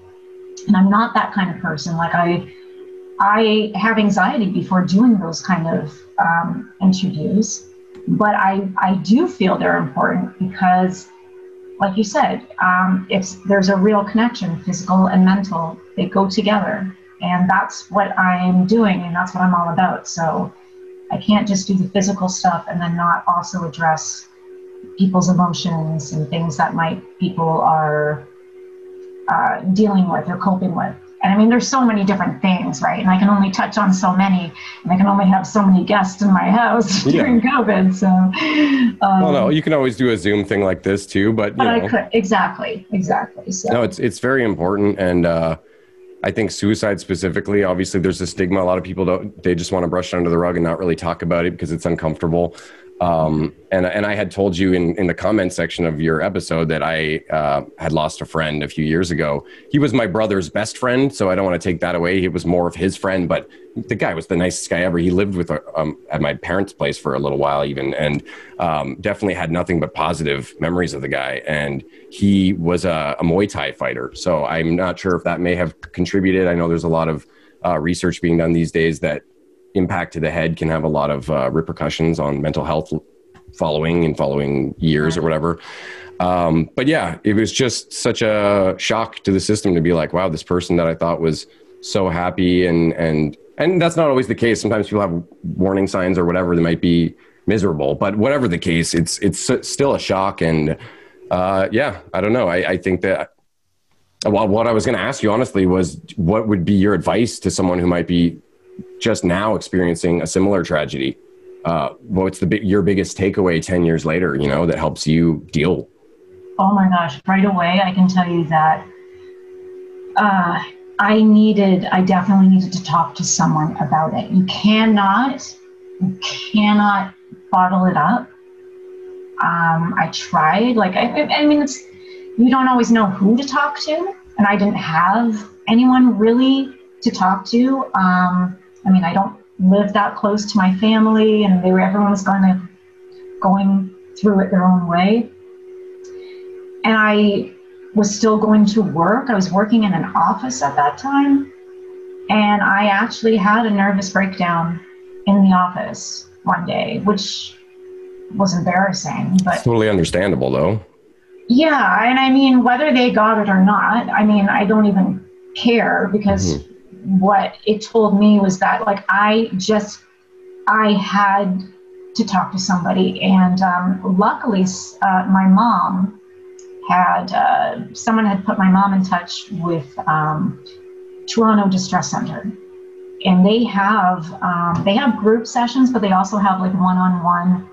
[SPEAKER 3] And I'm not that kind of person. Like I have anxiety before doing those kind of interviews, but I do feel they're important because, like you said, there's a real connection, physical and mental. They go together, and that's what I'm doing, and that's what I'm all about. So I can't just do the physical stuff and then not also address people's emotions and things that people are dealing with or coping with. And I mean, there's so many different things, right? And I can only touch on so many, and I can only have so many guests in my house during COVID. So,
[SPEAKER 2] well, no, you can always do a Zoom thing like this too, but
[SPEAKER 3] I could exactly. So
[SPEAKER 2] no, it's very important, and I think suicide specifically, obviously, there's a stigma. A lot of people they just want to brush it under the rug and not really talk about it because it's uncomfortable. And I had told you in the comment section of your episode that I had lost a friend a few years ago. He was my brother's best friend, so I don't want to take that away. He was more of his friend, but the guy was the nicest guy ever. He lived with at my parents' place for a little while even, and definitely had nothing but positive memories of the guy. And he was a Muay Thai fighter, so I'm not sure if that may have contributed. I know there's a lot of research being done these days that impact to the head can have a lot of repercussions on mental health following years or whatever. But yeah, it was just such a shock to the system to be like, wow, this person that I thought was so happy and that's not always the case. Sometimes people have warning signs or whatever that might be miserable, but whatever the case, it's still a shock. And yeah, I don't know. I think that what I was going to ask you honestly was, what would be your advice to someone who might be just now experiencing a similar tragedy? What's your biggest takeaway 10 years later, you know, that helps you deal?
[SPEAKER 3] Oh my gosh, right away, I can tell you that I definitely needed to talk to someone about it. You cannot bottle it up. I tried, I mean, you don't always know who to talk to, and I didn't have anyone really to talk to. I mean, I don't live that close to my family, and everyone's going through it their own way. And I was still going to work. I was working in an office at that time, and I actually had a nervous breakdown in the office one day, which was embarrassing. But
[SPEAKER 2] it's totally understandable, though.
[SPEAKER 3] Yeah, and I mean, whether they got it or not, I mean, I don't even care, because what it told me was that, like, I had to talk to somebody. And luckily, my mom someone had put my mom in touch with Toronto Distress Center, and they have group sessions, but they also have like one-on-one,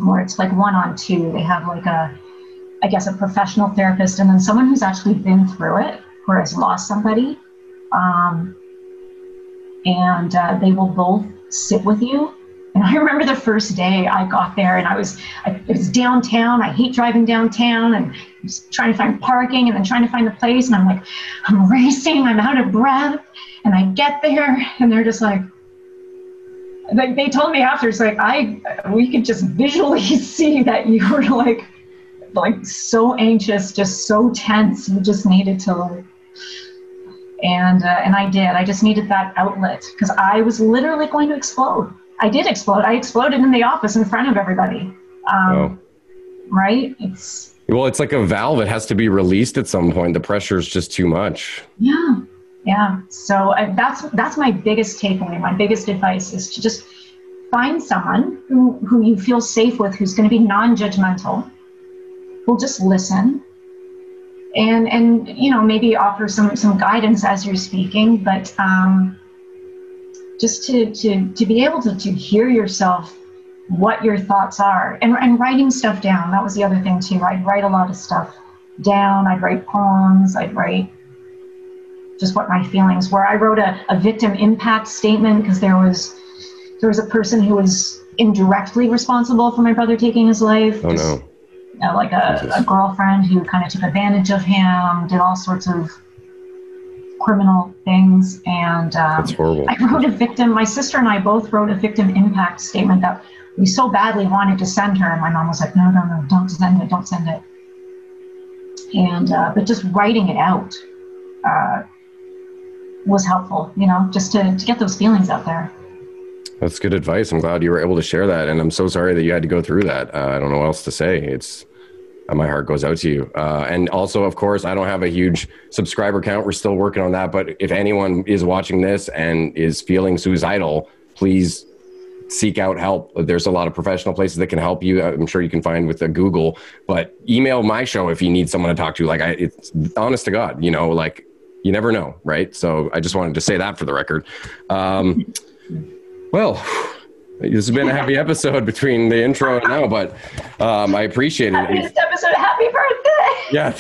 [SPEAKER 3] or it's like one-on-two. They have like I guess a professional therapist, and then someone who's actually been through it, who has lost somebody, and they will both sit with you. And I remember the first day I got there, and it was downtown. I hate driving downtown, and just trying to find parking, and then trying to find the place. And I'm racing, I'm out of breath. And I get there, and they're just like, they told me after, it's like, we could just visually see that you were like so anxious, just so tense. You just needed to and I did. I just needed that outlet, because I was literally going to explode. I did explode. I exploded in the office in front of everybody. Right? It's
[SPEAKER 2] like a valve. It has to be released at some point. The pressure is just too much.
[SPEAKER 3] Yeah. Yeah. So that's my biggest takeaway. My biggest advice is to just find someone who you feel safe with, who's going to be non-judgmental, who'll just listen, and maybe offer some guidance as you're speaking, but just to be able to hear yourself, what your thoughts are, and writing stuff down. That was the other thing too. I'd write a lot of stuff down. I'd write poems. I'd write just what my feelings were. I wrote a victim impact statement, because there was a person who was indirectly responsible for my brother taking his life.
[SPEAKER 2] Oh no.
[SPEAKER 3] Like a girlfriend who kind of took advantage of him, did all sorts of criminal things. And
[SPEAKER 2] that's horrible. I
[SPEAKER 3] wrote my sister and I both wrote a victim impact statement that we so badly wanted to send her. And my mom was like, no, don't send it. And, but just writing it out was helpful, just to get those feelings out there.
[SPEAKER 2] That's good advice. I'm glad you were able to share that. And I'm so sorry that you had to go through that. I don't know what else to say. My heart goes out to you. And also, of course, I don't have a huge subscriber count. We're still working on that. But if anyone is watching this and is feeling suicidal, please seek out help. There's a lot of professional places that can help you. I'm sure you can find with a Google, but email my show if you need someone to talk to. It's honest to God, you never know. Right. So I just wanted to say that for the record. Well, this has been a happy episode between the intro and now, but I appreciate it.
[SPEAKER 3] Happiest episode. Happy birthday.
[SPEAKER 2] Yeah.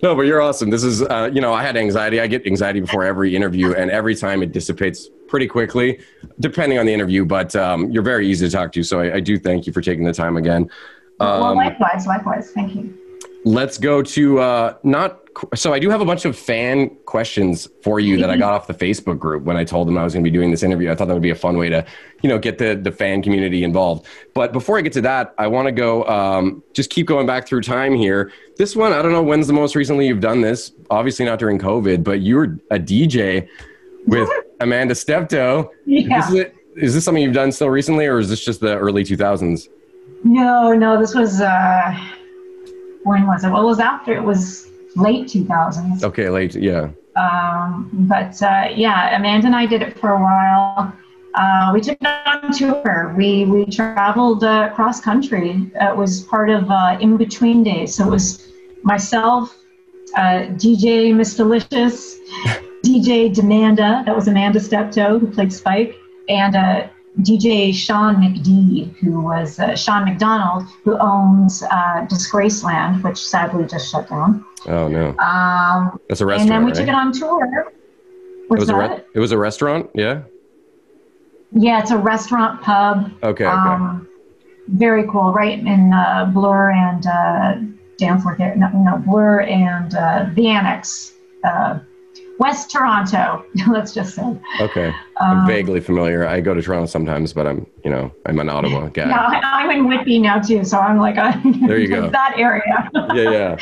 [SPEAKER 2] No, but you're awesome. This is, I had anxiety. I get anxiety before every interview, and every time it dissipates pretty quickly, depending on the interview, but you're very easy to talk to. So I do thank you for taking the time again.
[SPEAKER 3] Well, likewise. Thank you.
[SPEAKER 2] Let's go to so I do have a bunch of fan questions for you that I got off the Facebook group when I told them I was going to be doing this interview. I thought that would be a fun way to, get the fan community involved. But before I get to that, I want to go, just keep going back through time here. This one, I don't know when's the most recently you've done this. Obviously not during COVID, but you were a DJ with Amanda Steptoe.
[SPEAKER 3] Yeah.
[SPEAKER 2] Is this something you've done still recently, or is this just the early 2000s?
[SPEAKER 3] No, this was, when was it? Well, it was late 2000s.
[SPEAKER 2] Okay, late, yeah.
[SPEAKER 3] Amanda and I did it for a while. We took it on tour. We traveled cross country. It was part of In Between Days. So it was myself, DJ Mistylicious, DJ Demanda, that was Amanda Steptoe, who played Spike, and DJ Sean McD, who was Sean McDonald, who owns Disgraceland, which sadly just shut down.
[SPEAKER 2] Oh, no. That's a restaurant,
[SPEAKER 3] and then we
[SPEAKER 2] right?
[SPEAKER 3] took it on tour.
[SPEAKER 2] It was a restaurant, yeah?
[SPEAKER 3] Yeah, it's a restaurant pub.
[SPEAKER 2] Okay.
[SPEAKER 3] Very cool, right in Bloor and Danforth. No, Bloor and the Annex. West Toronto, let's just say.
[SPEAKER 2] Okay. I'm vaguely familiar. I go to Toronto sometimes, but I'm an Ottawa guy.
[SPEAKER 3] Yeah, I'm in Whitby now too, so I'm like,
[SPEAKER 2] there you go.
[SPEAKER 3] That area.
[SPEAKER 2] Yeah.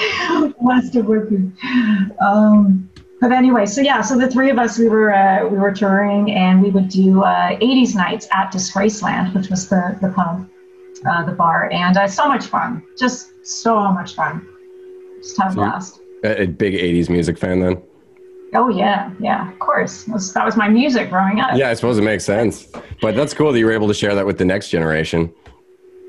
[SPEAKER 3] West of Whitby. But anyway, so the three of us, we were touring, and we would do 80s nights at Disgraceland, which was the pub, the bar, and so much fun. Just so much fun. Just have a blast.
[SPEAKER 2] A big 80s music fan then?
[SPEAKER 3] Oh, yeah, of course. That was my music growing up.
[SPEAKER 2] Yeah, I suppose it makes sense. But that's cool that you were able to share that with the next generation.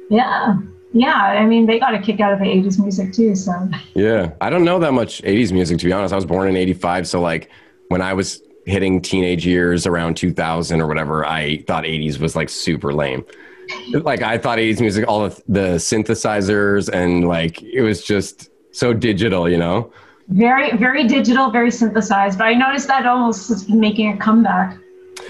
[SPEAKER 3] Yeah. Yeah, I mean, they got a kick out of the 80s music too, so.
[SPEAKER 2] Yeah. I don't know that much 80s music, to be honest. I was born in 85. So like when I was hitting teenage years around 2000 or whatever, I thought 80s was like super lame. Like I thought 80s music, all of the synthesizers and like, it was just so digital, you know?
[SPEAKER 3] Very, very digital, very synthesized, but I noticed that almost is making a comeback.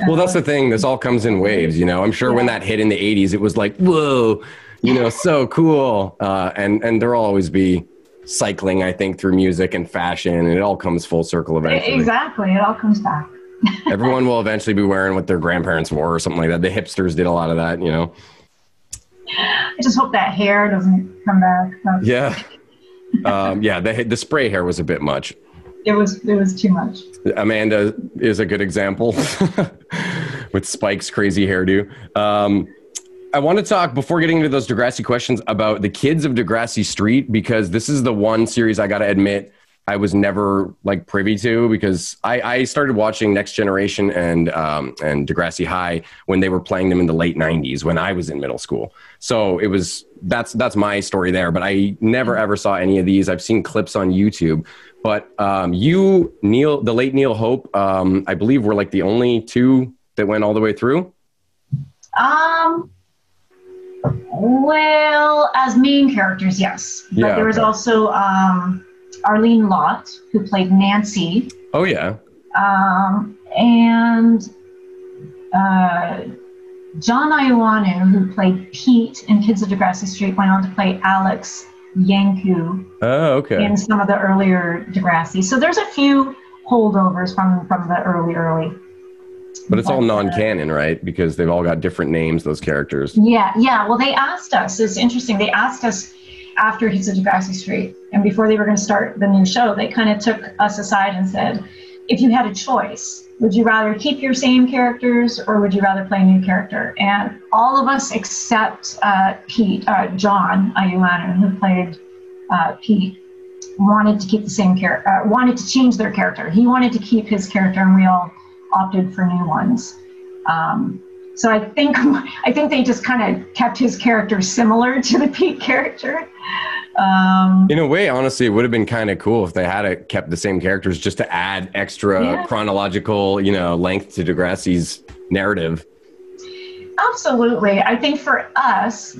[SPEAKER 2] Well, that's the thing. This all comes in waves, you know? I'm sure when that hit in the 80s, it was like, whoa, you know, so cool. And there'll always be cycling, I think, through music and fashion, and it all comes full circle eventually.
[SPEAKER 3] Exactly. It all comes back.
[SPEAKER 2] Everyone will eventually be wearing what their grandparents wore or something like that. The hipsters did a lot of that, you know?
[SPEAKER 3] I just hope that hair doesn't come back.
[SPEAKER 2] Yeah. Yeah, the spray hair was a bit much.
[SPEAKER 3] It was too much.
[SPEAKER 2] Amanda is a good example with Spike's crazy hairdo. I want to talk, before getting into those Degrassi questions, about the kids of Degrassi Street, because this is the one series I got to admit I was never like privy to, because I started watching Next Generation and Degrassi High when they were playing them in the late 90s when I was in middle school. So it was, that's my story there, but I never ever saw any of these. I've seen clips on YouTube, but you, Neil, the late Neil Hope, I believe were like the only two that went all the way through.
[SPEAKER 3] Well, as main characters, yes. But
[SPEAKER 2] Yeah,
[SPEAKER 3] there was
[SPEAKER 2] okay.
[SPEAKER 3] also Arlene Lott, who played Nancy.
[SPEAKER 2] Oh, yeah.
[SPEAKER 3] And John Ioanu, who played Pete in Kids of Degrassi Street, went on to play Alex Yanku
[SPEAKER 2] Oh, okay.
[SPEAKER 3] in some of the earlier Degrassi. So there's a few holdovers from the early.
[SPEAKER 2] But it's all non-canon, right? Because they've all got different names, those characters.
[SPEAKER 3] Yeah. Well, they asked us. It's interesting. They asked us after Kids of Degrassi Street, and before they were going to start the new show, they kind of took us aside and said, if you had a choice, would you rather keep your same characters or would you rather play a new character? And all of us except Pete, John Ioanu, who played Pete, wanted to keep the same character, wanted to change their character. He wanted to keep his character, and we all opted for new ones. So I think they just kind of kept his character similar to the Pete character.
[SPEAKER 2] In a way, honestly, it would have been kind of cool if they had kept the same characters just to add extra chronological, you know, length to Degrassi's narrative.
[SPEAKER 3] Absolutely. I think for us,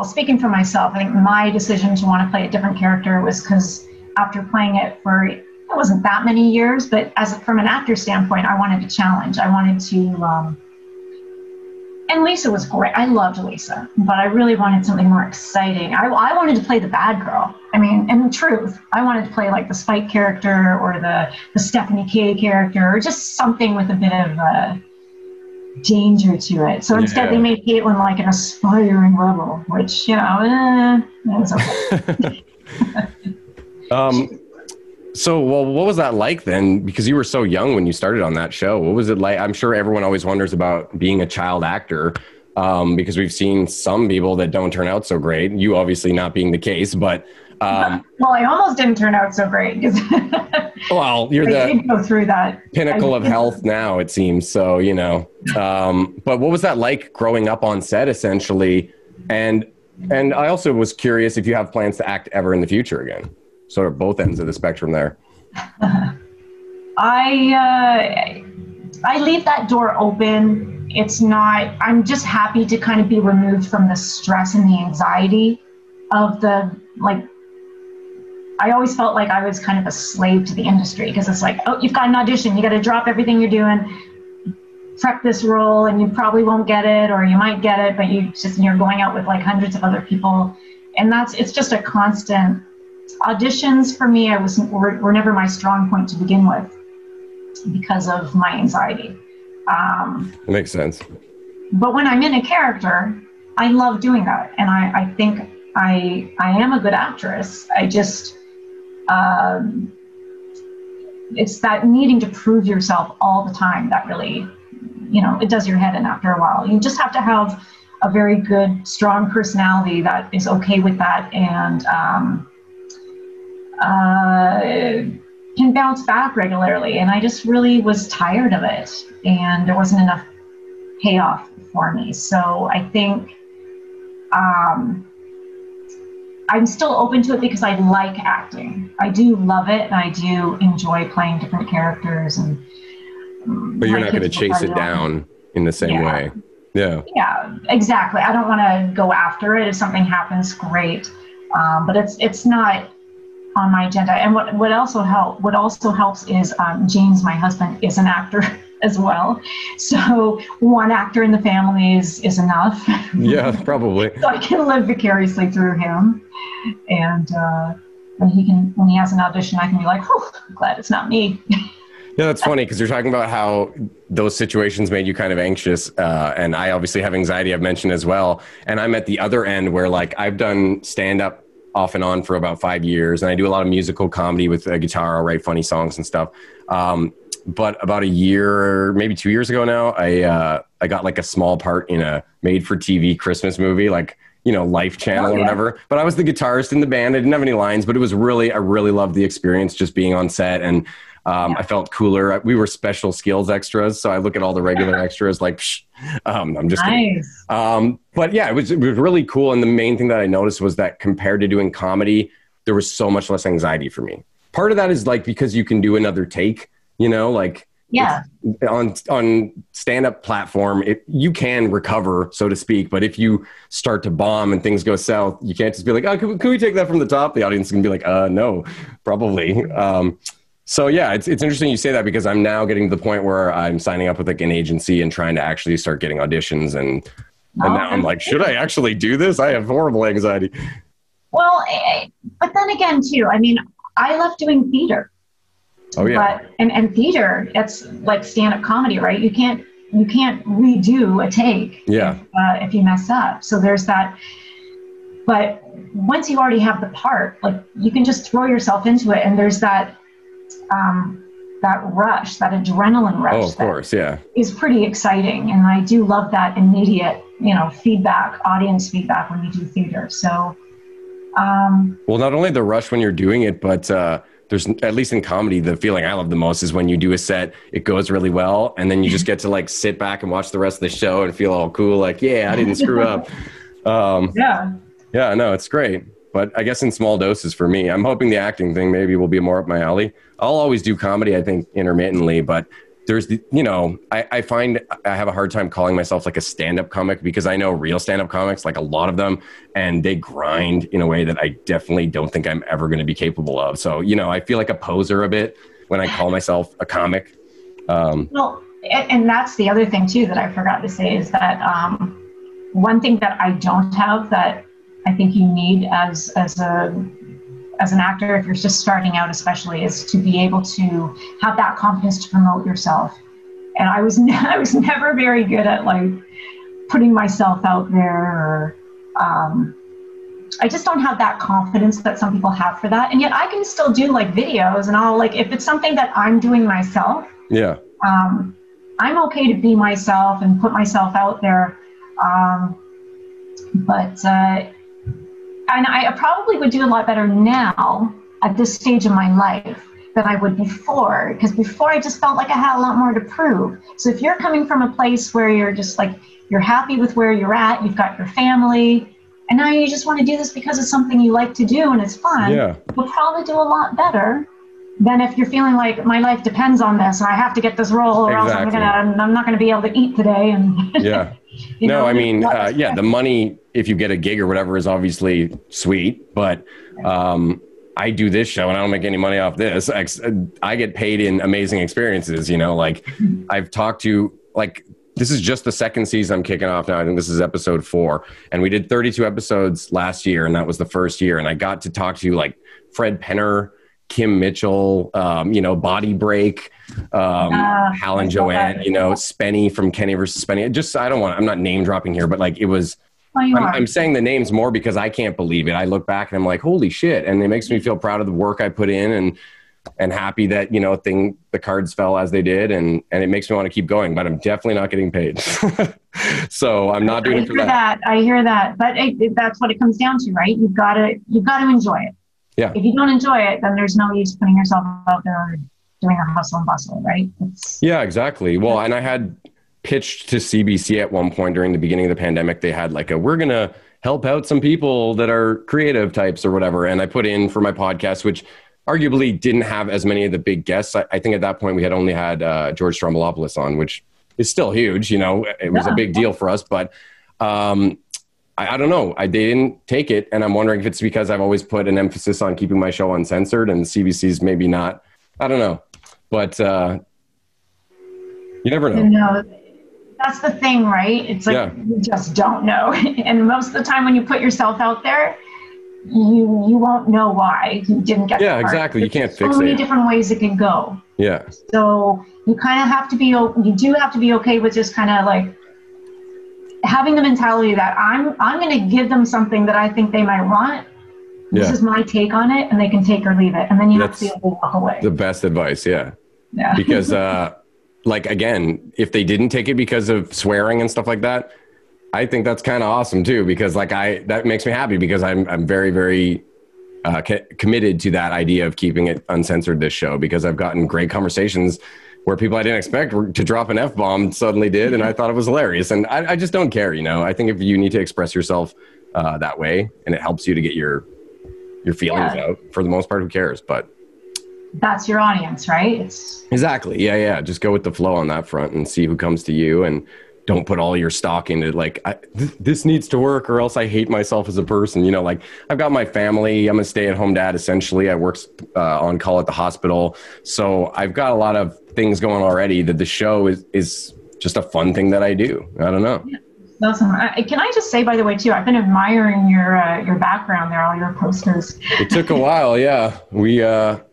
[SPEAKER 3] speaking for myself, I think my decision to want to play a different character was because after playing it for, it wasn't that many years, but from an actor standpoint, I wanted to challenge. I wanted to, and Lisa was great. I loved Lisa, but I really wanted something more exciting. I wanted to play the bad girl. I mean, in truth, I wanted to play like the Spike character or the Stephanie K character, or just something with a bit of danger to it. So instead they made Caitlin like an aspiring rebel, which, you know, it was okay.
[SPEAKER 2] So, well, what was that like then? Because you were so young when you started on that show. What was it like? I'm sure everyone always wonders about being a child actor, because we've seen some people that don't turn out so great. You obviously not being the case, but...
[SPEAKER 3] well, I almost didn't turn out so great.
[SPEAKER 2] Well, you're
[SPEAKER 3] I did go through that
[SPEAKER 2] pinnacle of health now, it seems. So, you know. But what was that like growing up on set, essentially? And I also was curious if you have plans to act ever in the future again. Sort of both ends of the spectrum there.
[SPEAKER 3] I leave that door open. It's not, I'm just happy to kind of be removed from the stress and the anxiety of I always felt like I was kind of a slave to the industry, because it's like, oh, you've got an audition, you got to drop everything you're doing, prep this role, and you probably won't get it, or you might get it, but you're going out with like hundreds of other people. And it's just a constant. Auditions for me, were never my strong point to begin with because of my anxiety.
[SPEAKER 2] It makes sense.
[SPEAKER 3] But when I'm in a character, I love doing that. And I think I am a good actress. I just, it's that needing to prove yourself all the time that really, you know, it does your head in after a while. You just have to have a very good, strong personality that is okay with that, and can bounce back regularly. And I just really was tired of it, and there wasn't enough payoff for me. So I think I'm still open to it because I like acting. I do love it, and I do enjoy playing different characters. And
[SPEAKER 2] but you're not going to chase it down in the same way. Yeah.
[SPEAKER 3] Yeah, exactly. I don't want to go after it. If something happens, great. But it's not on my agenda. And what also helps is James, my husband, is an actor as well. So one actor in the family is enough.
[SPEAKER 2] Yeah, probably.
[SPEAKER 3] So I can live vicariously through him. And when he has an audition, I can be like, oh, I'm glad it's not me.
[SPEAKER 2] Yeah, that's funny because you're talking about how those situations made you kind of anxious. And I obviously have anxiety, I've mentioned as well. And I'm at the other end where like I've done stand-up off and on for about 5 years. And I do a lot of musical comedy with a guitar. I'll write funny songs and stuff. But about a year, maybe 2 years ago now, I got like a small part in a made-for-TV Christmas movie, like, you know, Life Channel or whatever. But I was the guitarist in the band. I didn't have any lines, but it was I really loved the experience just being on set. And I felt cooler. We were special skills extras. So I look at all the regular extras like, psh, I'm just kidding. But yeah, it was really cool. And the main thing that I noticed was that compared to doing comedy, there was so much less anxiety for me. Part of that is like, because you can do another take, you know, like on stand-up platform, you can recover, so to speak. But if you start to bomb and things go south, you can't just be like, oh, can we take that from the top? The audience can be like, no, probably. So yeah, it's interesting you say that because I'm now getting to the point where I'm signing up with like an agency and trying to actually start getting auditions. And now I'm like, should I actually do this? I have horrible anxiety.
[SPEAKER 3] Well, but then again too, I mean, I love doing theater.
[SPEAKER 2] Oh yeah.
[SPEAKER 3] But, and theater, it's like stand-up comedy, right? You can't redo a take if you mess up. So there's that. But once you already have the part, like you can just throw yourself into it, and there's that rush, that adrenaline rush.
[SPEAKER 2] Oh, of course, yeah.
[SPEAKER 3] Is pretty exciting, and I do love that immediate, feedback, audience feedback when you do theater. So,
[SPEAKER 2] well, not only the rush when you're doing it, but there's, at least in comedy, the feeling I love the most is when you do a set, it goes really well, and then you just get to like sit back and watch the rest of the show and feel all cool, like, yeah, I didn't screw up. Yeah, no, it's great. But I guess in small doses for me. I'm hoping the acting thing maybe will be more up my alley. I'll always do comedy, I think, intermittently, but there's the, I find I have a hard time calling myself like a stand-up comic because I know real stand-up comics, like a lot of them, and they grind in a way that I definitely don't think I'm ever going to be capable of. So, I feel like a poser a bit when I call myself a comic.
[SPEAKER 3] Well, and that's the other thing too that I forgot to say is that one thing that I don't have that I think you need as an actor, if you're just starting out especially, is to be able to have that confidence to promote yourself. And I was never very good at like putting myself out there, or I just don't have that confidence that some people have for that. And yet I can still do like videos, and I'll like, if it's something that I'm doing myself, I'm okay to be myself and put myself out there. And I probably would do a lot better now at this stage of my life than I would before, because before I just felt like I had a lot more to prove. So if you're coming from a place where you're just like, you're happy with where you're at, you've got your family, and now you just want to do this because it's something you like to do and it's fun, you'll probably do a lot better than if you're feeling like my life depends on this and I have to get this role or else I'm not going to be able to eat today. And the money, if you get a gig or whatever, is obviously sweet, but
[SPEAKER 2] I do this show and I don't make any money off this. I get paid in amazing experiences, like I've talked to, like, this is just the second season I'm kicking off now. I think this is episode 4, and we did 32 episodes last year, and that was the first year. And I got to talk to like Fred Penner, Kim Mitchell, Body Break, Hal and Joanne, Spenny from Kenny versus Spenny. I'm not name dropping here, but like it was, I'm saying the names more because I can't believe it. I look back and I'm like, holy shit. And it makes me feel proud of the work I put in and happy that, the cards fell as they did. And it makes me want to keep going, but I'm definitely not getting paid. So I'm not doing it for that.
[SPEAKER 3] I hear that, but that's what it comes down to, right? You've got to enjoy it.
[SPEAKER 2] Yeah.
[SPEAKER 3] If you don't enjoy it, then there's no use putting yourself out there doing a hustle and bustle, right?
[SPEAKER 2] Yeah, exactly. Well, and I had pitched to CBC at one point during the beginning of the pandemic. They had like we're going to help out some people that are creative types or whatever. And I put in for my podcast, which arguably didn't have as many of the big guests. I think at that point we had only had George Stroumboulopoulos on, which is still huge. You know, it was a big deal for us, but I don't know. They didn't take it. And I'm wondering if it's because I've always put an emphasis on keeping my show uncensored, and CBC's maybe not. I don't know. But you never know.
[SPEAKER 3] No, that's the thing, right? It's like you just don't know. And most of the time when you put yourself out there, you won't know why you didn't get
[SPEAKER 2] exactly. You can't fix it.
[SPEAKER 3] So many different ways it can go.
[SPEAKER 2] Yeah.
[SPEAKER 3] So you kind of have to be, you do have to be okay with just kind of like having the mentality that I'm going to give them something that I think they might want. This is my take on it, and they can take or leave it. And then you have to be able to walk away. The
[SPEAKER 2] best advice. Yeah. Because like, again, if they didn't take it because of swearing and stuff like that, I think that's kind of awesome too, because like that makes me happy, because I'm very, very committed to that idea of keeping it uncensored, this show, because I've gotten great conversations where people I didn't expect to drop an F-bomb suddenly did. And I thought it was hilarious. And I just don't care. You know, I think if you need to express yourself that way and it helps you to get your feelings out, for the most part, who cares? But
[SPEAKER 3] that's your audience, right?
[SPEAKER 2] Exactly. Yeah. Just go with the flow on that front and see who comes to you, and don't put all your stock into like, this needs to work or else I hate myself as a person. You know, like I've got my family. I'm a stay-at-home dad, essentially. I work on call at the hospital. So I've got a lot of things going already, that the show is just a fun thing that I do. I don't know.
[SPEAKER 3] Yeah. Awesome. Can I just say, by the way, too, I've been admiring your background there, all your posters.
[SPEAKER 2] It took a while. Yeah. We,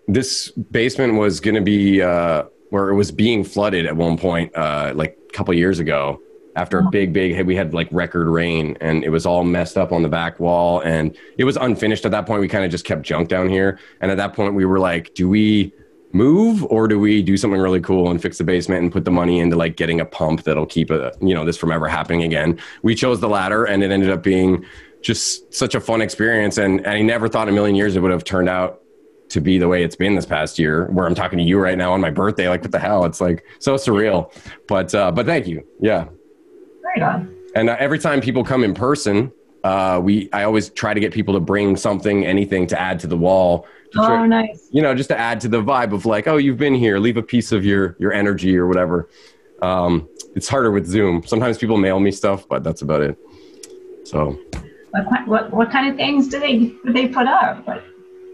[SPEAKER 2] this basement was going to be, where it was being flooded at one point, like a couple years ago, after a big, we had like record rain, and it was all messed up on the back wall, and it was unfinished at that point. We kind of just kept junk down here. And at that point we were like, do we move, or do we do something really cool and fix the basement and put the money into like getting a pump that'll keep this from ever happening again? We chose the latter, and it ended up being just such a fun experience. And I never thought in a million years it would have turned out to be the way it's been this past year, where I'm talking to you right now on my birthday. Like, what the hell? It's like so surreal. But thank you. Yeah.
[SPEAKER 3] Right on.
[SPEAKER 2] And every time people come in person, I always try to get people to bring something, anything to add to the wall.
[SPEAKER 3] Nice.
[SPEAKER 2] You know, just to add to the vibe of like, oh, you've been here, leave a piece of your energy or whatever. It's harder with Zoom. Sometimes people mail me stuff, but that's about it. So
[SPEAKER 3] what kind of things do they put up?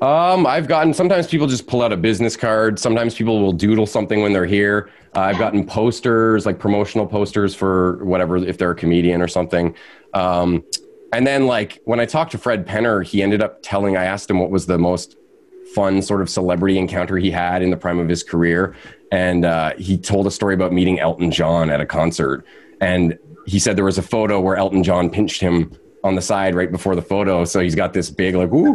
[SPEAKER 2] I've gotten, sometimes people just pull out a business card. Sometimes people will doodle something when they're here. I've gotten posters, like promotional posters for whatever, if they're a comedian or something. And then like when I talked to Fred Penner, he ended up I asked him what was the most fun sort of celebrity encounter he had in the prime of his career. And he told a story about meeting Elton John at a concert. And he said there was a photo where Elton John pinched him on the side right before the photo. So he's got this big like, woo.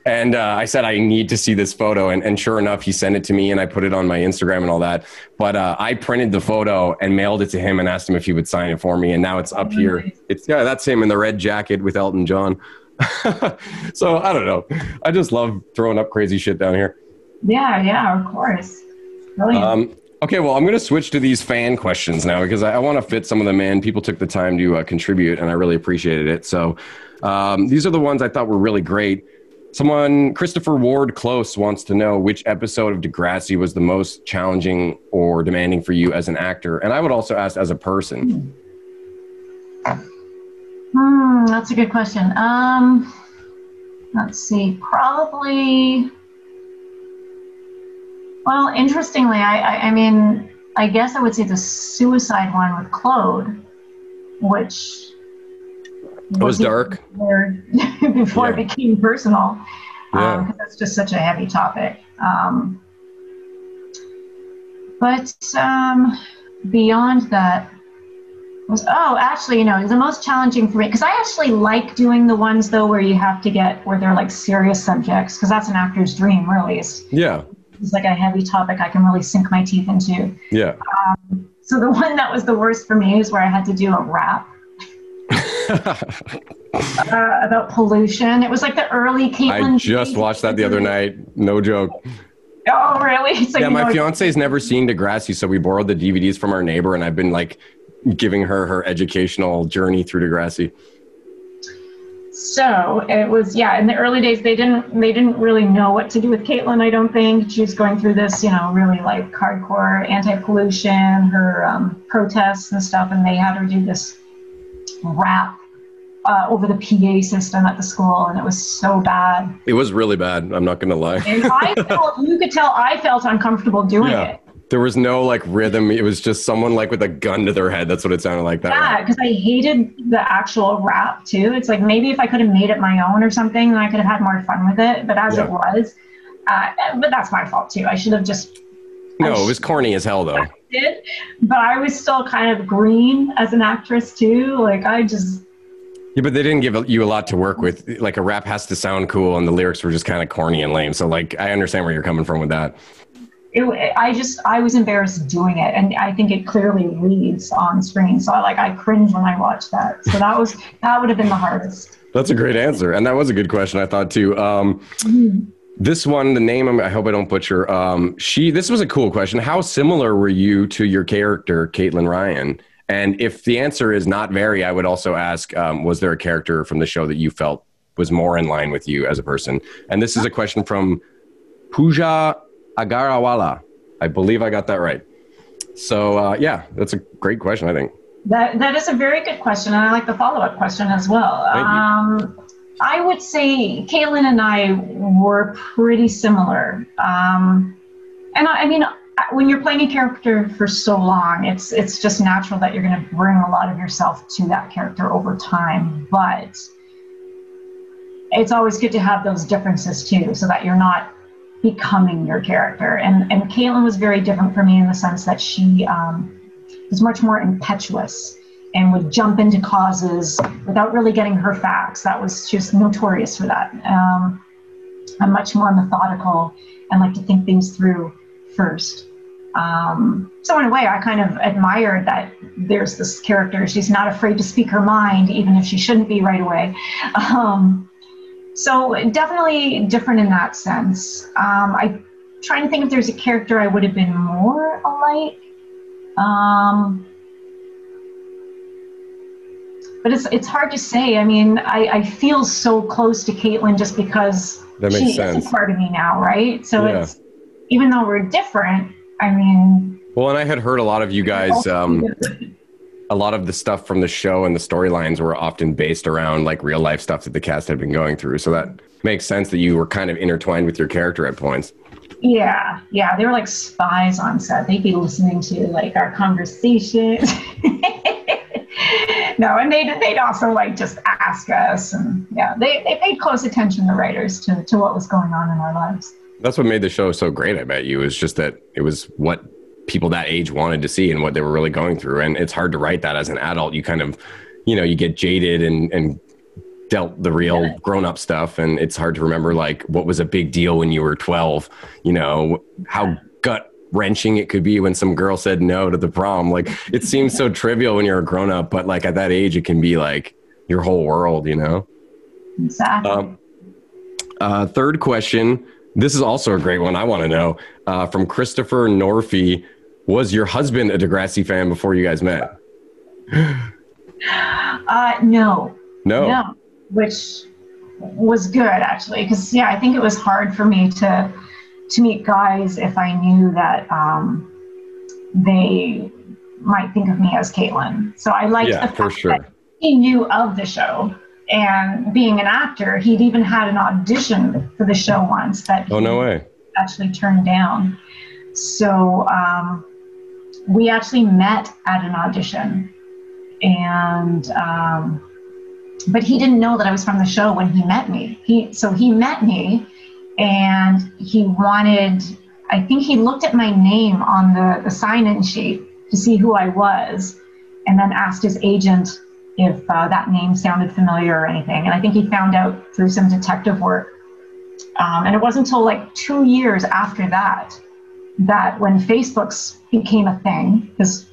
[SPEAKER 2] And I said, I need to see this photo. And sure enough, he sent it to me and I put it on my Instagram and all that. But I printed the photo and mailed it to him and asked him if he would sign it for me. And now it's up here. That's him in the red jacket with Elton John. So I don't know. I just love throwing up crazy shit down here.
[SPEAKER 3] Yeah, of course. Brilliant.
[SPEAKER 2] Okay, well, I'm going to switch to these fan questions now, because I want to fit some of them in. People took the time to contribute, and I really appreciated it. So these are the ones I thought were really great. Christopher Ward Close wants to know which episode of Degrassi was the most challenging or demanding for you as an actor. And I would also ask as a person.
[SPEAKER 3] That's a good question. Let's see, probably... Well, interestingly, I mean, I guess I would say the suicide one with Claude, which
[SPEAKER 2] was dark
[SPEAKER 3] before it became personal, because that's just such a heavy topic. But beyond that was, actually, the most challenging for me, because I actually like doing the ones though where you have to where they're like serious subjects, because that's an actor's dream, really. It's like a heavy topic I can really sink my teeth into.
[SPEAKER 2] Yeah.
[SPEAKER 3] So the one that was the worst for me is where I had to do a rap about pollution. It was like the early Caitlin.
[SPEAKER 2] I just watched that the other night. No joke.
[SPEAKER 3] Oh, really? It's like,
[SPEAKER 2] my fiance's never seen Degrassi, so we borrowed the DVDs from our neighbor, and I've been like giving her educational journey through Degrassi.
[SPEAKER 3] So it was, yeah, in the early days, they didn't really know what to do with Caitlin, I don't think. She was going through this, really like hardcore anti-pollution, her protests and stuff, and they had her do this rap over the PA system at the school, and it was so bad.
[SPEAKER 2] It was really bad, I'm not gonna lie.
[SPEAKER 3] And you could tell I felt uncomfortable doing it.
[SPEAKER 2] There was no like rhythm. It was just someone like with a gun to their head. That's what it sounded like.
[SPEAKER 3] Yeah, because I hated the actual rap too. It's like maybe if I could have made it my own or something, then I could have had more fun with it. But as it was, but that's my fault too. I should have just.
[SPEAKER 2] No, it was corny as hell though.
[SPEAKER 3] But I was still kind of green as an actress too. Like I just.
[SPEAKER 2] Yeah, but they didn't give you a lot to work with. Like a rap has to sound cool, and the lyrics were just kind of corny and lame. So like, I understand where you're coming from with that.
[SPEAKER 3] I was embarrassed doing it, and I think it clearly reads on screen. So I cringe when I watch that. So that would have been the hardest.
[SPEAKER 2] That's a great answer, and that was a good question, I thought too. This one, the name, I hope I don't butcher. This was a cool question. How similar were you to your character, Caitlin Ryan? And if the answer is not very, I would also ask, was there a character from the show that you felt was more in line with you as a person? And this is a question from Pooja Agarawala. I believe I got that right. So yeah, that's a great question, I think.
[SPEAKER 3] That is a very good question, and I like the follow-up question as well.
[SPEAKER 2] Thank you.
[SPEAKER 3] I would say Caitlin and I were pretty similar. And I mean, when you're playing a character for so long, it's just natural that you're going to bring a lot of yourself to that character over time. But it's always good to have those differences too, so that you're not becoming your character. And Caitlin was very different for me in the sense that she was much more impetuous and would jump into causes without really getting her facts. She was notorious for that. I'm much more methodical and like to think things through first. So in a way, I kind of admired that there's this character. She's not afraid to speak her mind, even if she shouldn't be right away. So definitely different in that sense. I'm trying to think if there's a character I would have been more alike. But it's hard to say. I mean, I feel so close to Caitlin just because she is a part of me now, right? So it's, even though we're different, I mean.
[SPEAKER 2] Well, and I had heard a lot of you guys, a lot of the stuff from the show and the storylines were often based around like real life stuff that the cast had been going through. So that makes sense that you were kind of intertwined with your character at points.
[SPEAKER 3] Yeah. They were like spies on set. They'd be listening to like our conversations. No, and they'd also like just ask us, and they paid close attention, the writers, to what was going on in our lives.
[SPEAKER 2] That's what made the show so great, I bet you, is just that it was what people that age wanted to see and what they were really going through. And it's hard to write that as an adult. You kind of, you get jaded and dealt the real grown-up stuff, and it's hard to remember like what was a big deal when you were 12, how gut-wrenching it could be when some girl said no to the prom. Like, it seems so trivial when you're a grown-up, but like at that age it can be like your whole world.
[SPEAKER 3] Exactly.
[SPEAKER 2] Third question, this is also a great one, I want to know, from Christopher Norfie. Was your husband a Degrassi fan before you guys met?
[SPEAKER 3] No, which was good actually, because I think it was hard for me to meet guys if I knew that they might think of me as Caitlin. So I liked the fact that he knew of the show, and being an actor, he'd even had an audition for the show once that he actually turned down. So we actually met at an audition, and but he didn't know that I was from the show when he met me. He met me, and he wanted, I think he looked at my name on the sign-in sheet to see who I was, and then asked his agent if that name sounded familiar or anything. And I think he found out through some detective work. And it wasn't until like 2 years after that when Facebook became a thing, because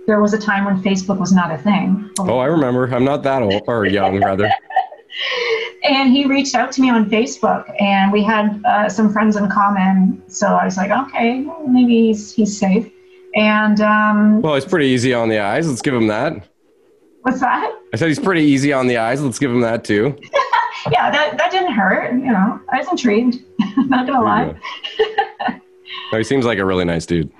[SPEAKER 3] there was a time when Facebook was not a thing.
[SPEAKER 2] Oh, I remember. I'm not that old, or young rather.
[SPEAKER 3] And he reached out to me on Facebook, and we had some friends in common. So I was like, okay, maybe he's safe. And
[SPEAKER 2] well, it's pretty easy on the eyes. Let's give him that.
[SPEAKER 3] What's that?
[SPEAKER 2] I said he's pretty easy on the eyes. Let's give him that too.
[SPEAKER 3] Yeah, that didn't hurt. You know, I was intrigued. Not gonna lie.
[SPEAKER 2] No, he seems like a really nice dude.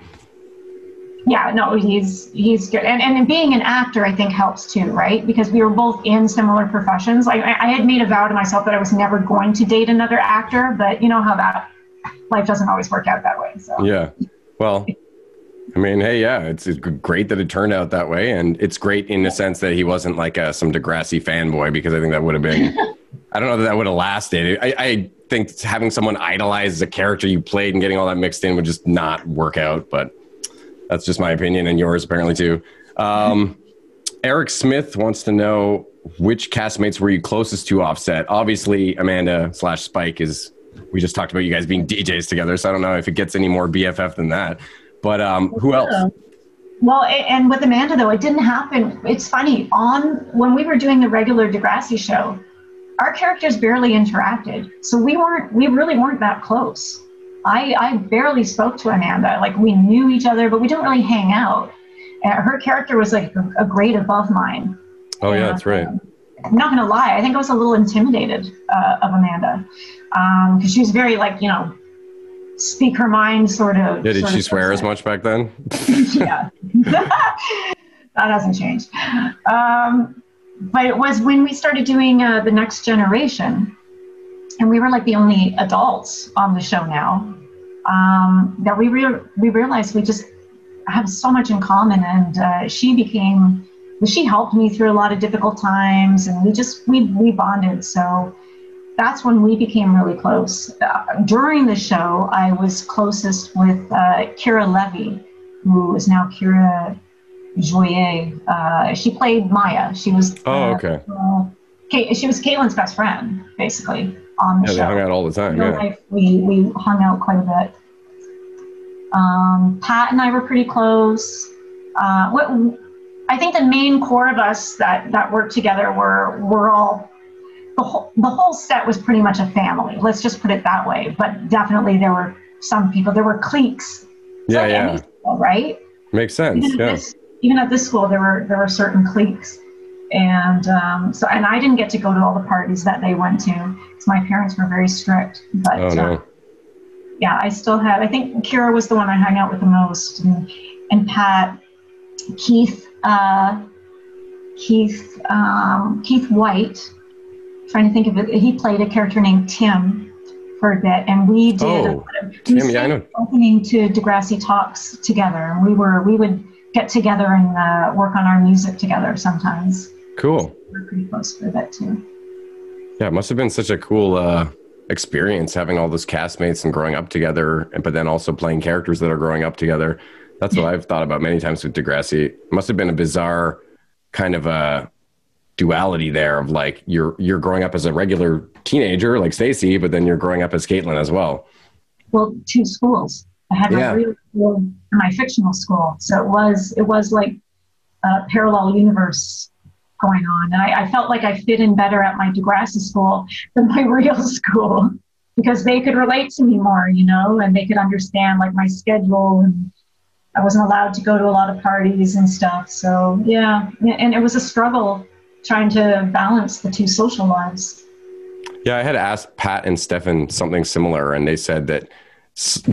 [SPEAKER 3] Yeah, no, he's good. And being an actor, I think, helps too, right? Because we were both in similar professions. Like I had made a vow to myself that I was never going to date another actor, but you know how that life doesn't always work out that way. So
[SPEAKER 2] yeah, well, I mean, hey, yeah, it's great that it turned out that way, and it's great in the sense that he wasn't like some Degrassi fanboy, because I think that would have been, I don't know that would have lasted. I think having someone idolize a character you played and getting all that mixed in would just not work out, but that's just my opinion, and yours apparently too. Eric Smith wants to know, which castmates were you closest to offset? Obviously, Amanda/Spike is, we just talked about you guys being DJs together, so I don't know if it gets any more BFF than that. But who else?
[SPEAKER 3] Well, and with Amanda, though, it didn't happen. It's funny. When we were doing the regular Degrassi show, our characters barely interacted. So we really weren't that close. I barely spoke to Amanda. Like, we knew each other, but we didn't really hang out. And her character was like a grade above mine.
[SPEAKER 2] Oh, yeah, that's right.
[SPEAKER 3] I'm not going to lie. I think I was a little intimidated of Amanda, because she was very, like, you know, speak her mind sort of.
[SPEAKER 2] Yeah, did she swear as much back then?
[SPEAKER 3] Yeah. That hasn't changed. But it was when we started doing The Next Generation, and we were like the only adults on the show now, that we realized we just have so much in common. And she helped me through a lot of difficult times, and we bonded. So that's when we became really close. During the show, I was closest with Kira Levy, who is now Kira Joyer. She played Maya. She was
[SPEAKER 2] okay.
[SPEAKER 3] She was Caitlin's best friend, basically, on the show.
[SPEAKER 2] They hung out all the time.
[SPEAKER 3] In real life, we hung out quite a bit. Pat and I were pretty close. I think the main core of us that worked together were all. The whole set was pretty much a family. Let's just put it that way. But definitely there were some people. There were cliques.
[SPEAKER 2] Yeah,
[SPEAKER 3] like
[SPEAKER 2] yeah.
[SPEAKER 3] School, right?
[SPEAKER 2] Makes sense.
[SPEAKER 3] Even at this school, there were certain cliques, and and I didn't get to go to all the parties that they went to because my parents were very strict. But
[SPEAKER 2] no.
[SPEAKER 3] Yeah, I still have. I think Kira was the one I hung out with the most, and Pat, Keith White. Trying to think of it, he played a character named Tim for a bit, and we did
[SPEAKER 2] Tim, yeah, I know.
[SPEAKER 3] Opening to Degrassi Talks together, and we would get together and work on our music together sometimes.
[SPEAKER 2] Cool.
[SPEAKER 3] We were pretty close for a bit too.
[SPEAKER 2] Yeah, it must have been such a cool experience having all those castmates and growing up together, but then also playing characters that are growing up together. That's what I've thought about many times with Degrassi. It must have been a bizarre kind of a duality there of like you're growing up as a regular teenager like Stacie, but then you're growing up as Caitlin as well.
[SPEAKER 3] Well, two schools. I had my real school and my fictional school, so it was like a parallel universe going on, and I felt like I fit in better at my Degrassi school than my real school because they could relate to me more, you know, and they could understand like my schedule, and I wasn't allowed to go to a lot of parties and stuff. So yeah, and it was a struggle trying to balance the two social lives.
[SPEAKER 2] Yeah, I had asked Pat and Stefan something similar, and they said that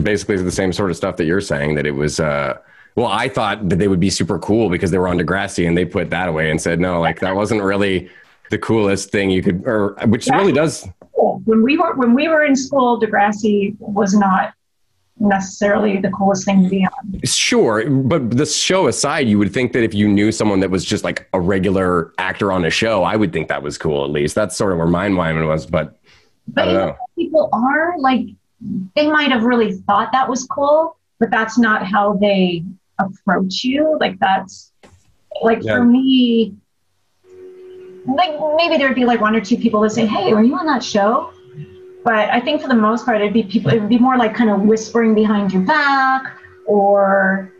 [SPEAKER 2] basically the same sort of stuff that you're saying, that it was, well, I thought that they would be super cool because they were on Degrassi, and they put that away and said, no, like that wasn't really the coolest thing you could, or which really does.
[SPEAKER 3] Cool. When we were in school, Degrassi was not necessarily the coolest thing to be on.
[SPEAKER 2] Sure, but the show aside, you would think that if you knew someone that was just like a regular actor on a show, I would think that was cool. At least that's sort of where my mind was. But I don't know.
[SPEAKER 3] People are like, they might have really thought that was cool, but that's not how they approach you. Like that's like for me, like maybe there'd be like one or two people that say, "Hey, were you on that show?" But I think for the most part, it'd be more like kind of whispering behind your back, or,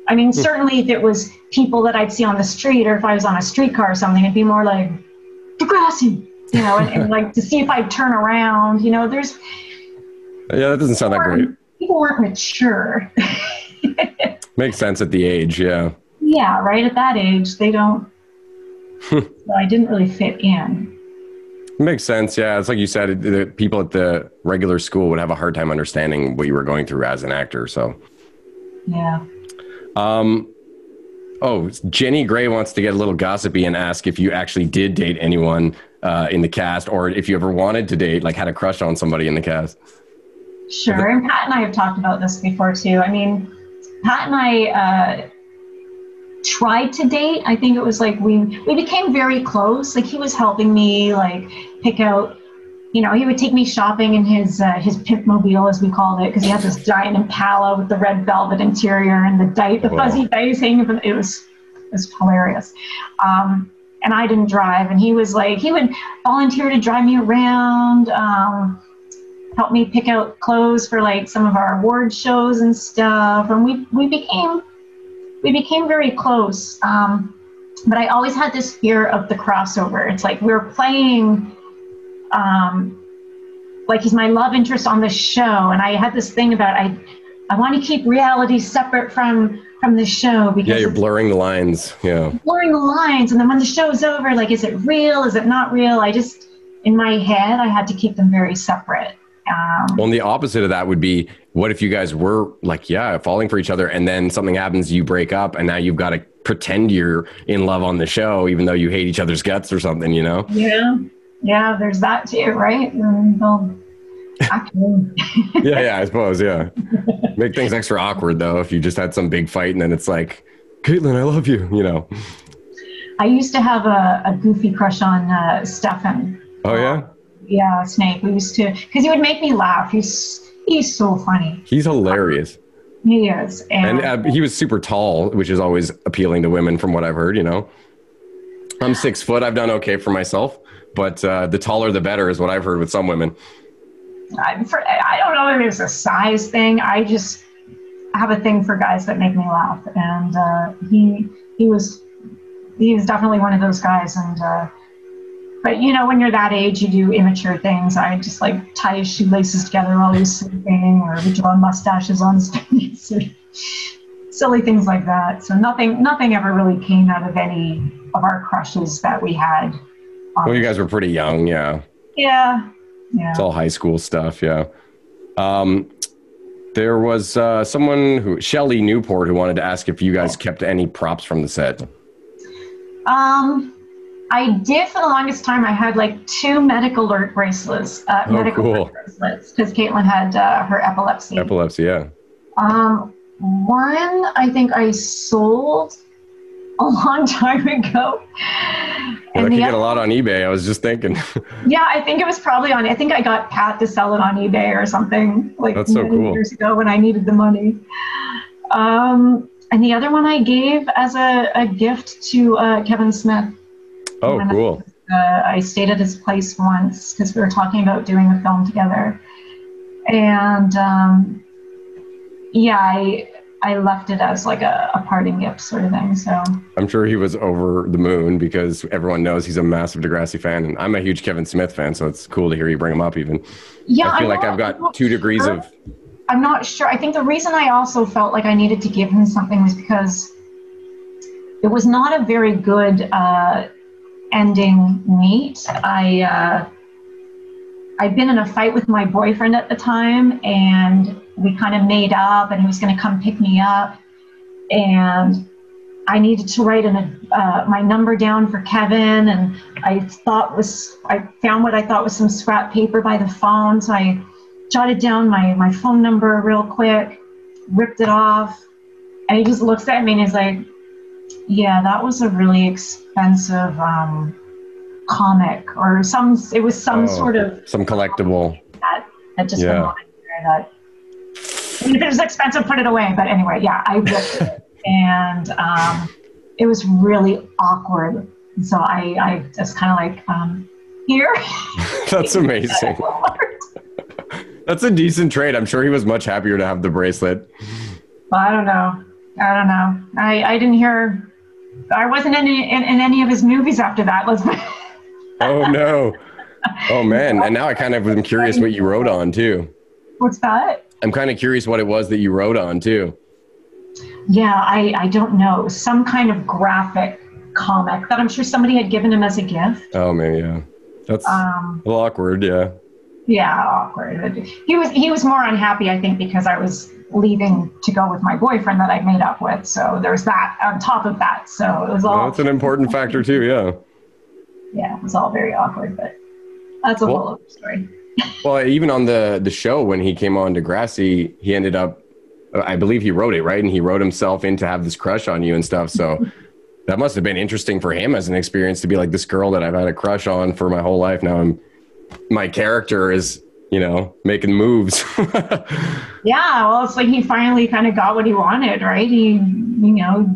[SPEAKER 3] I mean, certainly if it was people that I'd see on the street, or if I was on a streetcar or something, it'd be more like, Degrassi, you know, and like to see if I'd turn around, you know, there's.
[SPEAKER 2] Yeah, that doesn't sound that great.
[SPEAKER 3] People weren't mature.
[SPEAKER 2] Makes sense at the age, yeah.
[SPEAKER 3] Yeah, right at that age, they don't So I didn't really fit in.
[SPEAKER 2] Makes sense. Yeah. It's like you said, the people at the regular school would have a hard time understanding what you were going through as an actor. So,
[SPEAKER 3] Yeah.
[SPEAKER 2] Oh, Jenny Gray wants to get a little gossipy and ask if you actually did date anyone in the cast, or if you ever wanted to date, like had a crush on somebody in the cast.
[SPEAKER 3] Sure. And Pat and I have talked about this before too. I mean, Pat and I tried to date. I think it was like we became very close. Like he was helping me like pick out, you know, he would take me shopping in his pimp mobile, as we called it, because he had this giant Impala with the red velvet interior and the fuzzy dice hanging from it. It was hilarious. And I didn't drive, and he was like, he would volunteer to drive me around, help me pick out clothes for like some of our award shows and stuff. And we became very close. But I always had this fear of the crossover. It's like we're playing, like he's my love interest on the show, and I had this thing about I want to keep reality separate from the show, because
[SPEAKER 2] you're blurring the lines. Yeah,
[SPEAKER 3] blurring the lines, and then when the show's over, like, is it real? Is it not real? I just, in my head, I had to keep them very separate.
[SPEAKER 2] Well, and the opposite of that would be, what if you guys were like, falling for each other, and then something happens, you break up, and now you've got to pretend you're in love on the show, even though you hate each other's guts or something, you know?
[SPEAKER 3] Yeah, there's that too, right?
[SPEAKER 2] I suppose, yeah. Make things extra awkward, though, if you just had some big fight, and then it's like, Caitlin, I love you, you know?
[SPEAKER 3] I used to have a goofy crush on Stefan.
[SPEAKER 2] Oh, yeah?
[SPEAKER 3] Yeah, Snake. We used to, because he would make me laugh. He's so funny.
[SPEAKER 2] He's hilarious.
[SPEAKER 3] He is.
[SPEAKER 2] And he was super tall, which is always appealing to women from what I've heard, you know. I'm 6 foot. I've done okay for myself, but the taller the better is what I've heard with some women.
[SPEAKER 3] I don't know if it's a size thing. I just have a thing for guys that make me laugh. And he was definitely one of those guys. And but, you know, when you're that age, you do immature things. I just like tie his shoelaces together while he's sleeping, or we draw mustaches on his face, or silly things like that. So nothing ever really came out of any of our crushes that we had.
[SPEAKER 2] Well, you guys were pretty young, yeah.
[SPEAKER 3] Yeah.
[SPEAKER 2] It's all high school stuff, yeah. There was someone, Shelley Newport, who wanted to ask if you guys kept any props from the set.
[SPEAKER 3] I did for the longest time. I had like 2 medical alert bracelets. Alert bracelets, because Caitlin had her epilepsy.
[SPEAKER 2] Epilepsy, yeah.
[SPEAKER 3] One I think I sold a long time ago.
[SPEAKER 2] Well, and I could get a lot on eBay. I was just thinking.
[SPEAKER 3] Yeah, I think it was probably I think I got Pat to sell it on eBay or something. Like
[SPEAKER 2] that's so cool.
[SPEAKER 3] Years ago when I needed the money. And the other one I gave as a gift to Kevin Smith.
[SPEAKER 2] Oh, cool.
[SPEAKER 3] I stayed at his place once because we were talking about doing a film together. And I left it as like a parting gift sort of thing. So
[SPEAKER 2] I'm sure he was over the moon, because everyone knows he's a massive Degrassi fan, and I'm a huge Kevin Smith fan, so it's cool to hear you bring him up even.
[SPEAKER 3] Yeah,
[SPEAKER 2] I feel like I've got 2 degrees of...
[SPEAKER 3] I'm not sure. I think the reason I also felt like I needed to give him something was because it was not a very good ending meet. I'd been in a fight with my boyfriend at the time, and we kind of made up, and he was going to come pick me up, and I needed to write my number down for Kevin, and I found what I thought was some scrap paper by the phone, so I jotted down my phone number real quick, ripped it off, and he just looks at me and he's like, yeah, that was a really expensive comic, or some sort of
[SPEAKER 2] some collectible
[SPEAKER 3] that just went on there. If it was expensive, put it away. But anyway, yeah, I ripped it, and it was really awkward. So I just kind of like, here. That's
[SPEAKER 2] amazing. That's a decent trade. I'm sure he was much happier to have the bracelet.
[SPEAKER 3] Well, I don't know. I didn't hear. I wasn't in any of his movies after that.
[SPEAKER 2] Oh no. Oh man. And now I kind of am curious what you wrote on too.
[SPEAKER 3] What's that?
[SPEAKER 2] I'm kind of curious what it was that you wrote on too.
[SPEAKER 3] Yeah, I don't know. Some kind of graphic comic that I'm sure somebody had given him as a gift.
[SPEAKER 2] Oh man, yeah, that's a little awkward. Yeah.
[SPEAKER 3] Yeah, awkward. He was more unhappy, I think, because I was leaving to go with my boyfriend that I'd made up with. So there's that on top of that. So it was all.
[SPEAKER 2] That's an important factor too. Yeah.
[SPEAKER 3] Yeah, it was all very awkward, but that's a whole other story.
[SPEAKER 2] Well, even on the show when he came on Degrassi, he ended up, I believe he wrote it, right? And he wrote himself in to have this crush on you and stuff. So that must have been interesting for him as an experience to be like, this girl that I've had a crush on for my whole life. Now my character is, making moves.
[SPEAKER 3] Yeah, well, it's like he finally kind of got what he wanted, right? He,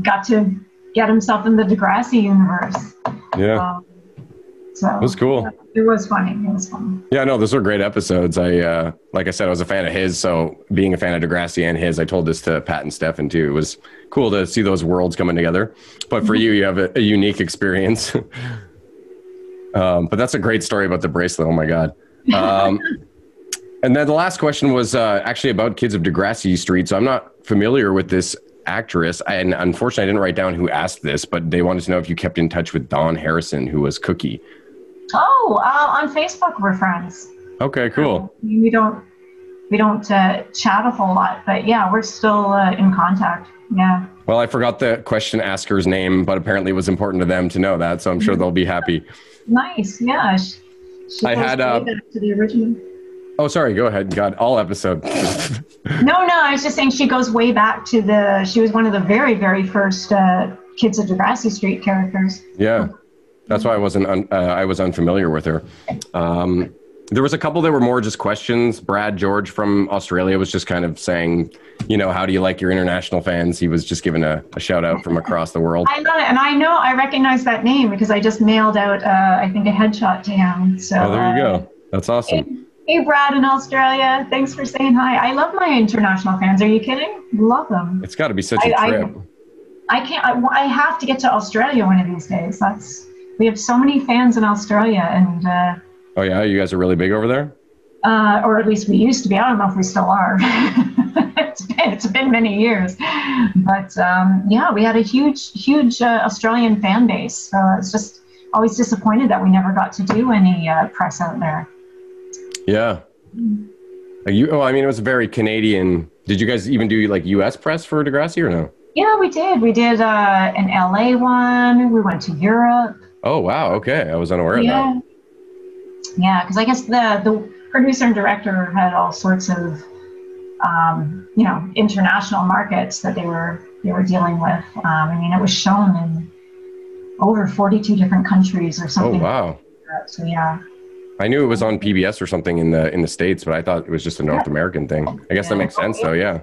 [SPEAKER 3] got to get himself in the Degrassi universe.
[SPEAKER 2] Yeah.
[SPEAKER 3] So
[SPEAKER 2] it was cool.
[SPEAKER 3] Yeah, it was funny. It was fun.
[SPEAKER 2] Yeah, no, those were great episodes. Like I said, I was a fan of his. So being a fan of Degrassi and his, I told this to Pat and Stefan too. It was cool to see those worlds coming together. But for you have a unique experience. But that's a great story about the bracelet. Oh my God. And then the last question was actually about Kids of Degrassi Street. So I'm not familiar with this actress. And unfortunately, I didn't write down who asked this, but they wanted to know if you kept in touch with Dawn Harrison, who was Cookie.
[SPEAKER 3] Oh, on Facebook, we're friends.
[SPEAKER 2] Okay, cool.
[SPEAKER 3] We don't chat a whole lot, but yeah, we're still in contact. Yeah.
[SPEAKER 2] Well, I forgot the question asker's name, but apparently it was important to them to know that. So I'm sure they'll be happy.
[SPEAKER 3] Nice. Yeah. She
[SPEAKER 2] I had
[SPEAKER 3] back to the original.
[SPEAKER 2] Oh, sorry. Go ahead. God, all episode.
[SPEAKER 3] No, I was just saying she goes way back to she was one of the very, very first Kids of Degrassi Street characters.
[SPEAKER 2] Yeah. That's why I was unfamiliar with her. There was a couple that were more just questions. Brad George from Australia was just kind of saying, how do you like your international fans? He was just giving a shout out from across the world.
[SPEAKER 3] I got it. And I recognize that name because I just mailed out, I think, a headshot to him. So
[SPEAKER 2] there you go. That's awesome.
[SPEAKER 3] Hey, Brad in Australia. Thanks for saying hi. I love my international fans. Are you kidding? Love them.
[SPEAKER 2] It's got to be such a trip.
[SPEAKER 3] I have to get to Australia one of these days. We have so many fans in Australia, and
[SPEAKER 2] oh yeah, you guys are really big over there?
[SPEAKER 3] Or at least we used to be. I don't know if we still are. It's been many years, but yeah, we had a huge Australian fan base. So it's just always disappointed that we never got to do any press out there.
[SPEAKER 2] Yeah. It was very Canadian. Did you guys even do like U.S. press for Degrassi or no?
[SPEAKER 3] Yeah, we did. We did an LA one. We went to Europe.
[SPEAKER 2] Oh wow! Okay, I was unaware of that.
[SPEAKER 3] Yeah, because I guess the producer and director had all sorts of international markets that they were dealing with. It was shown in over 42 different countries or something.
[SPEAKER 2] Oh wow!
[SPEAKER 3] So yeah.
[SPEAKER 2] I knew it was on PBS or something in the States, but I thought it was just a North American thing. I guess that makes sense, though. Yeah.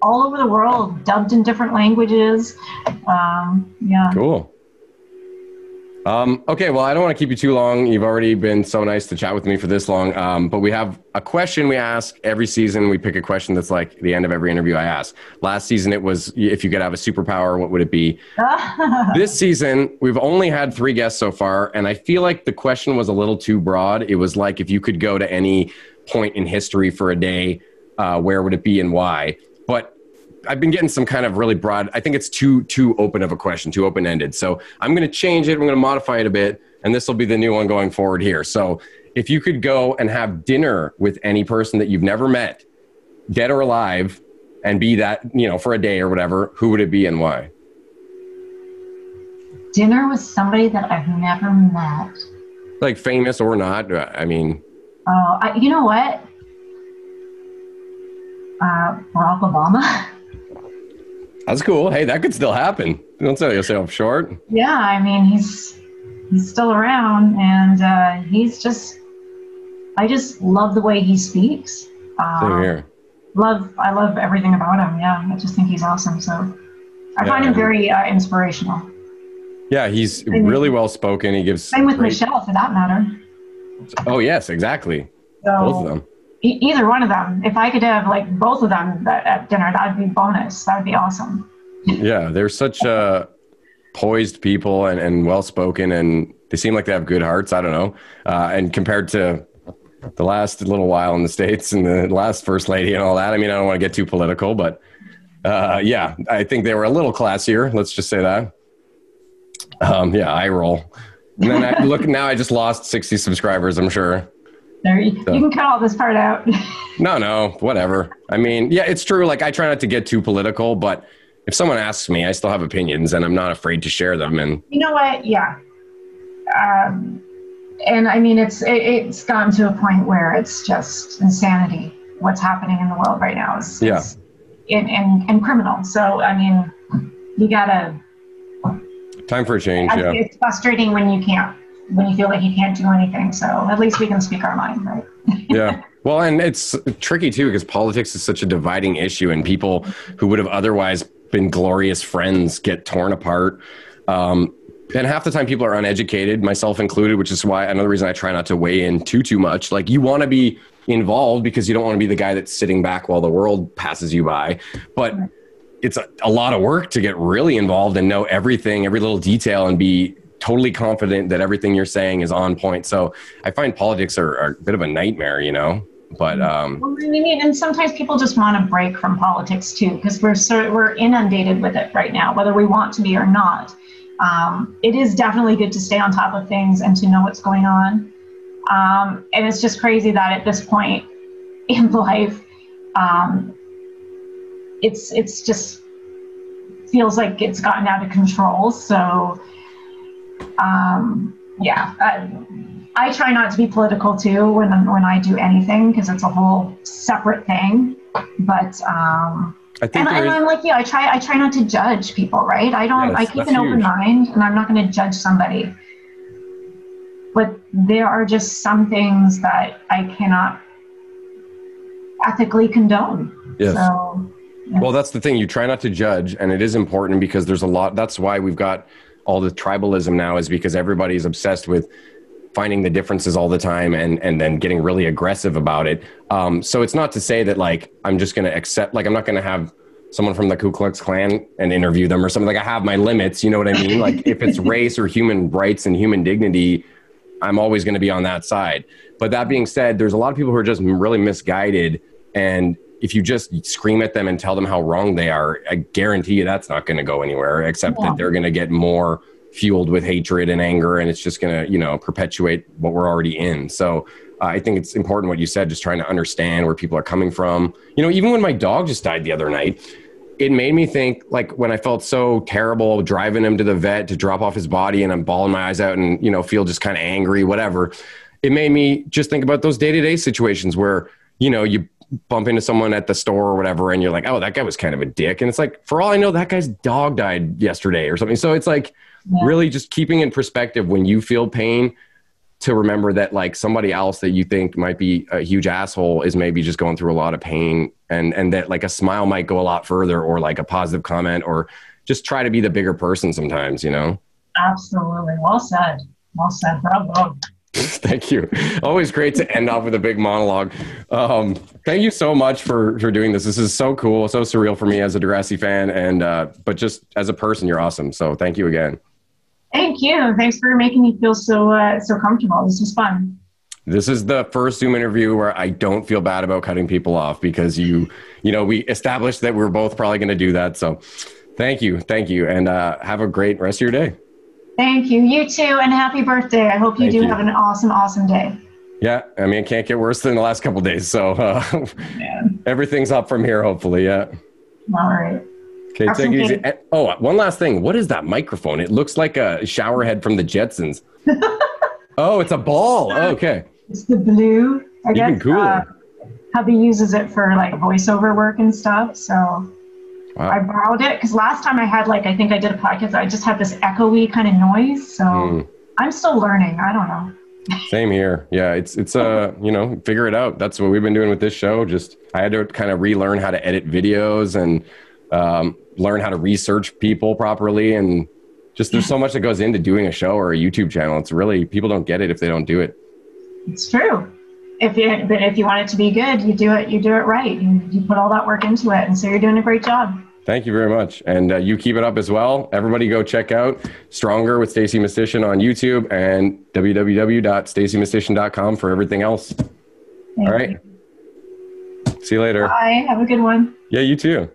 [SPEAKER 3] All over the world, dubbed in different languages. Yeah.
[SPEAKER 2] Cool. Okay, well, I don't want to keep you too long. You've already been so nice to chat with me for this long. But we have a question we ask every season. We pick a question that's like the end of every interview I ask. Last season, it was, if you could have a superpower, what would it be? This season, we've only had 3 guests so far. And I feel like the question was a little too broad. It was like, if you could go to any point in history for a day, where would it be and why? But I've been getting some kind of really broad. I think it's too open of a question, too open-ended. So I'm going to change it. I'm going to modify it a bit. And this will be the new one going forward here. So if you could go and have dinner with any person that you've never met, dead or alive, and be that, for a day or whatever, who would it be and why?
[SPEAKER 3] Dinner with somebody that I've never met.
[SPEAKER 2] Like famous or not. I mean.
[SPEAKER 3] Oh, you know what? Barack Obama.
[SPEAKER 2] That's cool. Hey, that could still happen. Don't sell yourself short.
[SPEAKER 3] Yeah, he's still around, and I just love the way he speaks.
[SPEAKER 2] Same here.
[SPEAKER 3] I love everything about him. Yeah, I just think he's awesome. So I find him very inspirational.
[SPEAKER 2] Yeah, he's really well spoken. He gives.
[SPEAKER 3] Same with Michelle, for that matter.
[SPEAKER 2] Oh yes, exactly.
[SPEAKER 3] So,
[SPEAKER 2] both of them.
[SPEAKER 3] Either one of them. If I could have both of them at dinner, that would be bonus. That would be awesome.
[SPEAKER 2] Yeah, they're such poised people and well-spoken, and they seem like they have good hearts. I don't know. And compared to the last little while in the States and the last first lady and all that, I don't want to get too political, but yeah, I think they were a little classier. Let's just say that. Yeah, I roll. And then I look now. I just lost 60 subscribers. I'm sure.
[SPEAKER 3] There, you can cut all this part out.
[SPEAKER 2] No, whatever. I mean, yeah, it's true. Like I try not to get too political, but if someone asks me, I still have opinions, and I'm not afraid to share them. And
[SPEAKER 3] you know what? Yeah. And I mean, it's gotten to a point where it's just insanity. What's happening in the world right now is and criminal. So I mean, you gotta.
[SPEAKER 2] Time for a change. Yeah.
[SPEAKER 3] It's frustrating when you feel like you can't do anything. So at least we can speak our mind, right?
[SPEAKER 2] Yeah. Well, and it's tricky too because politics is such a dividing issue, and people who would have otherwise been glorious friends get torn apart. And half the time people are uneducated, myself included, which is why another reason I try not to weigh in too much. Like you want to be involved because you don't want to be the guy that's sitting back while the world passes you by. But it's a lot of work to get really involved and know everything, every little detail, and be totally confident that everything you're saying is on point. So I find politics are a bit of a nightmare, you know. But
[SPEAKER 3] and sometimes people just want to break from politics too, because we're inundated with it right now, whether we want to be or not. It is definitely good to stay on top of things and to know what's going on. And it's just crazy that at this point in life, it's just feels like it's gotten out of control. So, I try not to be political too when I do anything, because it's a whole separate thing. But I'm like you. I try not to judge people, right? I keep an open mind, and I'm not going to judge somebody. But there are just some things that I cannot ethically condone.
[SPEAKER 2] Yes.
[SPEAKER 3] So, yeah.
[SPEAKER 2] Well, that's the thing. You try not to judge, and it is important because there's a lot. That's why we've got all the tribalism now, is because everybody's obsessed with finding the differences all the time and then getting really aggressive about it. So it's not to say that like, I'm just going to accept, like, I'm not going to have someone from the Ku Klux Klan and interview them or something. Like I have my limits, you know what I mean? Like if it's race or human rights and human dignity, I'm always going to be on that side. But that being said, there's a lot of people who are just really misguided. And if you just scream at them and tell them how wrong they are, I guarantee you that's not going to go anywhere, except that they're going to get more fueled with hatred and anger, and it's just going to, you know, perpetuate what we're already in. So I think it's important what you said, just trying to understand where people are coming from. You know, even when my dog just died the other night, it made me think, like, when I felt so terrible driving him to the vet to drop off his body and I'm bawling my eyes out and, you know, feel just kind of angry, whatever. It made me just think about those day-to-day situations where, you know, you bump into someone at the store or whatever, and you're like, oh, that guy was kind of a dick. And it's like, for all I know, that guy's dog died yesterday or something. So it's like, really just keeping in perspective when you feel pain, to remember that like somebody else that you think might be a huge asshole is maybe just going through a lot of pain, and that like a smile might go a lot further, or like a positive comment, or just try to be the bigger person sometimes, you know?
[SPEAKER 3] Absolutely. Well said. Well said. Bravo.
[SPEAKER 2] Thank you. Always great to end off with a big monologue. Thank you so much for doing this. This is so cool, so surreal for me as a Degrassi fan, and but just as a person, you're awesome. So thank you again.
[SPEAKER 3] Thank you. Thanks for making me feel so comfortable. This was fun.
[SPEAKER 2] This is the first Zoom interview where I don't feel bad about cutting people off, because you know, we established that we're both probably going to do that. So thank you. And have a great rest of your day. Thank you. You too. And happy birthday. I hope you have an awesome, awesome day. Yeah. I mean, it can't get worse than the last couple of days. So everything's up from here, hopefully. Yeah. All right. Okay, take it easy. Oh, one last thing. What is that microphone? It looks like a shower head from the Jetsons. Oh, it's a ball. Oh, okay. It's the blue. I guess. Even cooler. Hubby uses it for like voiceover work and stuff. So wow. I borrowed it because last time I had I think I did a podcast, I just had this echoey kind of noise. So I'm still learning. I don't know. Same here. Yeah, it's you know, figure it out. That's what we've been doing with this show. Just I had to kind of relearn how to edit videos and learn how to research people properly, and just there's so much that goes into doing a show or a YouTube channel. It's really, people don't get it if they don't do it. It's true. But if you want it to be good, you do it right. You put all that work into it, and so you're doing a great job. Thank you very much. And you keep it up as well. Everybody go check out Stronger with Stacie Mistysyn on YouTube, and www.staciemistysyn.com for everything else. All right. See you later. Bye. Have a good one. Yeah, you too.